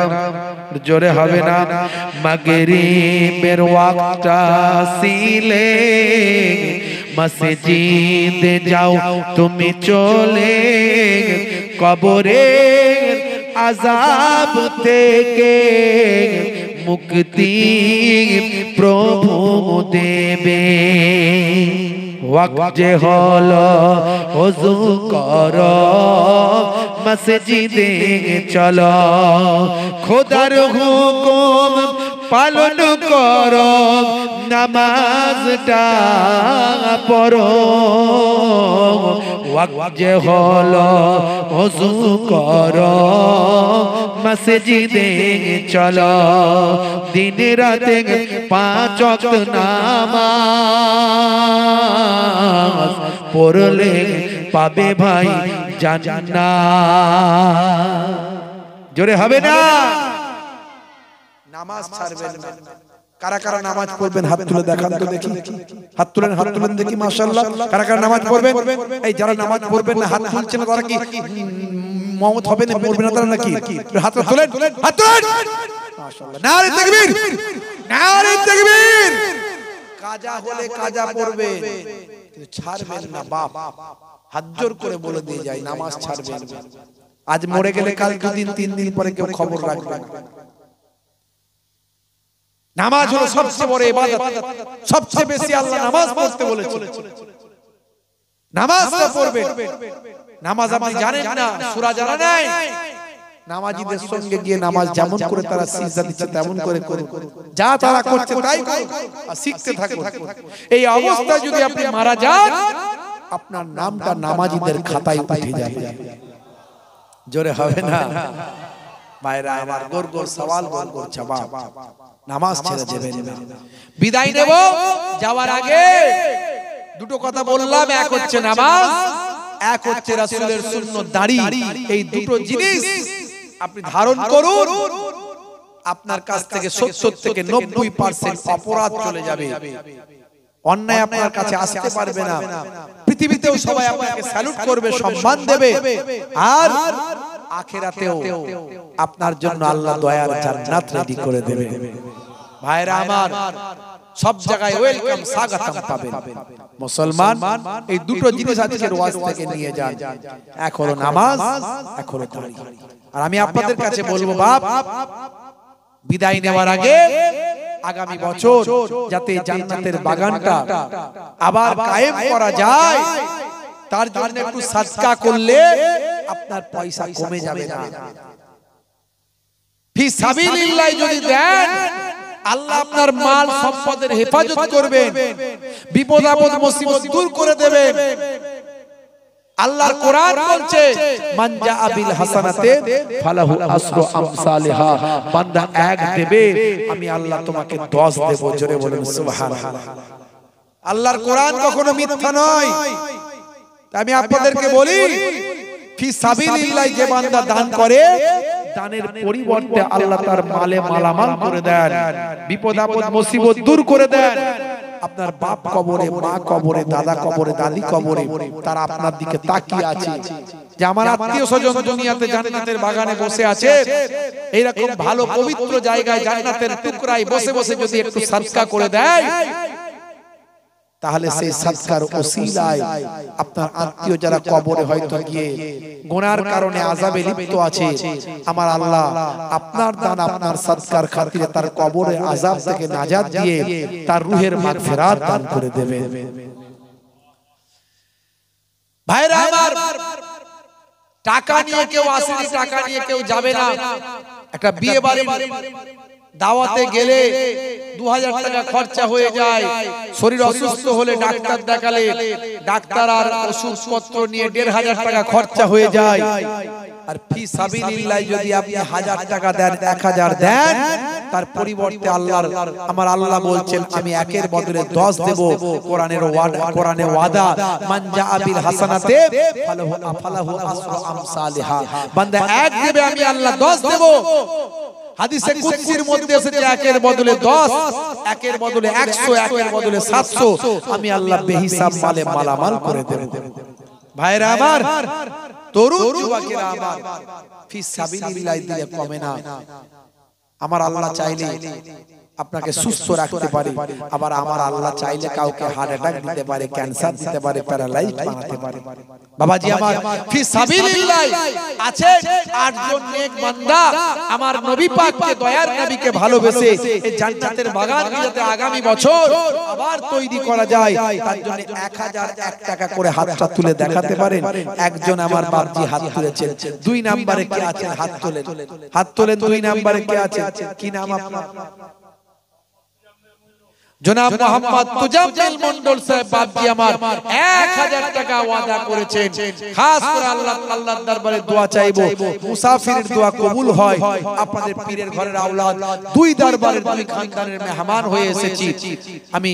জোরে হবে না মাগরিবের ওয়াক্তটা সিলে মসজিদে যাও তুমি চলে কবরের আযাব থেকে মুক্তি প্রভু দেবে ওয়াক্ত যে হলো ওযু করো মসজিদে চলো খোদার হুকুম পালন করো নামাজটা পড়ো ওয়াক্ত যে হলো ওযু করো মসজিদে চলো দিন রাতে 5 ওয়াক্ত নামাজ পড়লে পাবে ভাই জান্নাত জোরে হবে না নামাজ ছাড়বেন না কারা কারা নামাজ পড়বেন হাত তুলে দেখান তো দেখি হাত তুলেন দেখি মাশাআল্লাহ কারা কারা নামাজ পড়বেন এই যারা নামাজ পড়বেন না হাত তুলছেন তারা কি মুহাম্মদ হবে না পড়বেন না তারা নাকি হাত তুলেন মাশাআল্লাহ নারে তাকবীর কাজা হলে কাজা পড়বে কিন্তু ছাড়বেন না বাপ হাত জোর করে বলে দিয়ে যায় নামাজ ছাড়বেন আজ মরে গেলে কাল 2 দিন 3 দিন পরে কেউ খবর রাখবে না নামাজ হলো সবচেয়ে বড় ইবাদত সবচেয়ে বেশি আল্লাহ নামাজ পড়তে বলেছে নামাজটা পড়বে নামাজ আপনি জানেন না সূরা জানা নাই নামাজীদের সঙ্গে গিয়ে নামাজ যেমন করে তারা সিজদা দিচ্ছে তেমন করে করুন যা তারা করছে তাই করুন আর শিখতে থাকুন এই অবস্থায় যদি আপনি মারা যান আপনার নামটা নামাজীদের খাতায় উঠে যাবে জোরে হবে না ভাইরা আমার গোর গোর সওয়াল গোর গোর জবাব নামাজ ছেড়ে যাবেন না বিদায় নেব যাওয়ার আগে দুটো কথা বললাম এক হচ্ছে নামাজ এক হচ্ছে রাসূলের সুন্নাত দাড়ি এই দুটো জিনিস আপনি ধারণ করুন আপনার কাছ থেকে 70 থেকে 90% অপরাধ চলে যাবে অন্যায় আপনার কাছে আসতে পারবে না পৃথিবীতেও সবাই আপনাকে স্যালুট করবে সম্মান দেবে আর আখিরাতেও আপনার জন্য আল্লাহ দয়ার জান্নাত রেডি করে দেবে ভাইরা আমার সব জায়গায় ওয়েলকাম স্বাগতম পাবেন মুসলমান এই দুটো জিনিস আজকের ওয়াজ থেকে নিয়ে যান এক হলো নামাজ এক হলো দাড়ি আর আমি আপনাদের কাছে বলবো বাপ বিদায় নেওয়ার আগে আগামী বছর যাতে জান্নাতের বাগানটা আবার কায়েম করা যায় তার জন্য একটু সাদকা করলে আপনার পয়সা কমে যাবে না ফি সাবিলিল্লাহ যদি দেন আল্লাহ আপনার মাল সম্পদের হেফাজত করবেন বিপদ আপদ মুসিবত দূর করে দেবেন আল্লাহর কোরআন বলছে মান জাআ বিল হাসানাতে ফালাহু আসরু আমসালিহা বান্দা এক দেবে আমি আল্লাহ তোমাকে 10 দেব জোরে বলেন সুবহানাল্লাহ আল্লাহর কোরআন কখনো মিথ্যা নয় তাই আমি আপনাদেরকে বলি ফি সাবিলিল্লাহ যে বান্দা দান করে দানের পরিবর্তে আল্লাহ তার মালে মালামাল করে দেন বিপদ আপদ মুসিবত দূর করে দেন আপনার বাপ কবরে মা কবরে দাদা কবরে দাদি কবরে তারা আপনার দিকে তাকিয়ে আছে যে আমার আত্মীয় স্বজন দুনিয়াতে জান্নাতের বাগানে বসে আছে এইরকম ভালো পবিত্র জায়গায় জান্নাতের টুকরায় বসে বসে যদি একটু সাদকা করে দেয় তাহলে সেই সাদকার ওসিলায় আপনার আত্মীয় যারা কবরে হয়তো গিয়ে গুনার কারণে আযাবে লিপ্ত আছে আমার আল্লাহ আপনার দান আপনার সাদকার খাতিরে তার কবরের আযাব থেকে নাজাত দিয়ে তার রূহের মাগফিরাত দান করে দেবে ভাইরা আমার টাকা নিয়ে কেউ আসেনি টাকা নিয়ে কেউ যাবে না একটা বিয়ে বাড়ি দাওয়াতে গেলে 2000 টাকা খরচা হয়ে যায়, শরীর অসুস্থ হলে ডাক্তার দেখালে ডাক্তার আর ওষুধপত্র নিয়ে 1500 টাকা খরচা হয়ে যায়। আর ফি সাবিলিল্লাহ যদি আপনি 1000 টাকা দেন, 1000 দেন, তার পরিবর্তে আমার আল্লাহ বলছেন আমি একের বদলে 10 দেব। কোরআনের ওয়াদা, মান জাআ বিল হাসানাতে ফালাহু আসরু আমসালিহা। বান্দা এক দেবে, আমি আল্লাহ 10 দেব। হাদিসে কুদসির মধ্যে এসেছে একের বদলে 10, একের বদলে 100, একের বদলে 700 আমি আল্লাহ বেহিসাব মালে মালামাল করে দেব। ভাইরা আমার, তরুণ যুবকেরা আমার, ফি সাবিলিল্লাহ দিলে কমে না। আমার আল্লাহ চাইলে আপনাকে সুস্থ রাখতে পারে, আবার আমার আল্লাহ চাইলে কাউকে হার্ট অ্যাটাক দিতে পারে, ক্যান্সার দিতে পারে, প্যারালাইজড বানাতে পারে। বাবাজি আমার, ফি সাবিলিল্লাহ আছে 8 জন নেক বান্দা আমার নবী পাককে, দয়ার নবীকে ভালোবেসে এই জান্নাতের বাগান যাতে আগামী বছর আবার তৈরি করা যায়, তার জন্য 1001 টাকা করে হাতটা তুলে দেখাতে পারেন। একজন আমার বাপজি হাত তুলেছেন। 2 নম্বরে কে আছেন? হাত তোলেন, হাত তোলেন। 2 নম্বরে কে আছেন? কি নাম আপনার? জনাব মোহাম্মদ তুজাম্মিল মন্ডল সাহেব বাপজি আমার 1000 টাকা ওয়াদা করেছেন। খাস করে আল্লাহর দরবারে দোয়া চাইবো, মুসাফিরের দোয়া কবুল হয়। আপনাদের পীরের ঘরের আওলাদ, 2 দরবারের 2 খানদানের মেহমান হয়ে এসেছি। আমি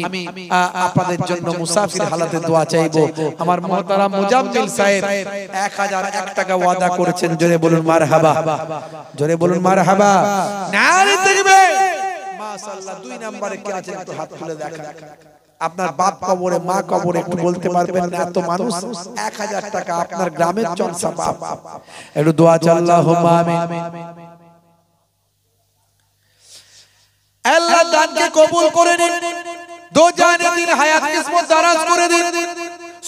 আপনাদের জন্য মুসাফির হালাতে দোয়া চাইবো। আমার মুহতারাম মুজাম্মিল সাহেব 1001 টাকা ওয়াদা করেছেন। জোরে বলুন মারহাবা, জোরে বলুন মারহাবা, নারে তাকবীর। মাশাআল্লাহ। 2 নম্বরে কে আছেন? একটু হাত তুলে দেখান। আপনার বাপ কবরে, মা কবরে একটু বলতে পারবেন না? এত মানুষ, 1000 টাকা আপনার গ্রামের চলসা বাপ। একটু দোয়া আল্লাহুম্মা আমিন। আল্লাহ দানকে কবুল করে নিন, দো জানে দিন হায়াত কিসমত দারাজ করে দিন,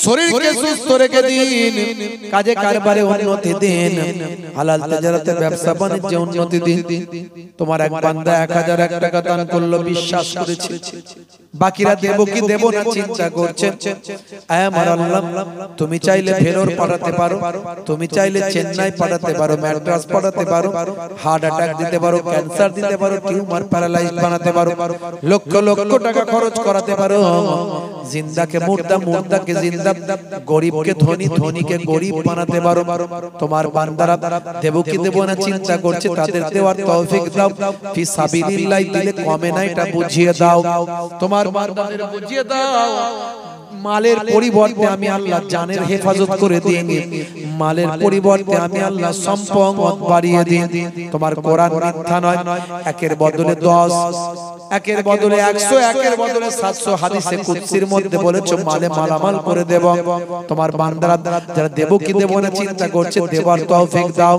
শরীরকে সুস্থ রেখে দিন, কাজে কারবারে উন্নতি দিন, হালাল তিজারতে ব্যবসা বাণিজ্যে উন্নতি দিন। তোমার এক বান্দা 1001 টাকা দান করলো, বিশ্বাস করেছে, বাকিরা দেব কি দেব না চিন্তা করছেন। আয় আমার আল্লাহ, তুমি চাইলে ভেলোর পাঠাতে পারো, তুমি চাইলে চেন্নাই পাঠাতে পারো, ম্যাড্রাস পাঠাতে পারো, হার্ট অ্যাটাক দিতে পারো, ক্যান্সার দিতে পারো, টিউমার প্যারালাইজড বানাতে পারো, লক্ষ লক্ষ টাকা খরচ করাতে পারো। জিন্দাকে মুর্দা, মুর্দাকে জিন্দা, গরিবকে ধনী, ধনীকে গরিব বানাতে পারো। তোমার বান্দারা দেব কি দেব না চিন্তা করছে, তাদের দেওয়ার তৌফিক দাও। ফি সাবিলিল্লাহ দিলে কমে না, এটা বুঝিয়ে দাও। তোমার বান্দাদের বুঝিয়ে দাও, মালের পরিবর্তে আমি আল্লাহ জানের হেফাজত করে দিই, মালের পরিবর্তে আমি আল্লাহ সম্পদ বাড়িয়ে দিই। তোমার কোরআন মিথ্যা নয়, একের বদলে 10, একের বদলে 100, একের বদলে 700 হাদিসে কুদসির মধ্যে বলেছো মালে মালামাল করে দেব। তোমার বান্দারা যারা দেব কি দেব না চিন্তা করছে, দেবার তৌফিক দাও।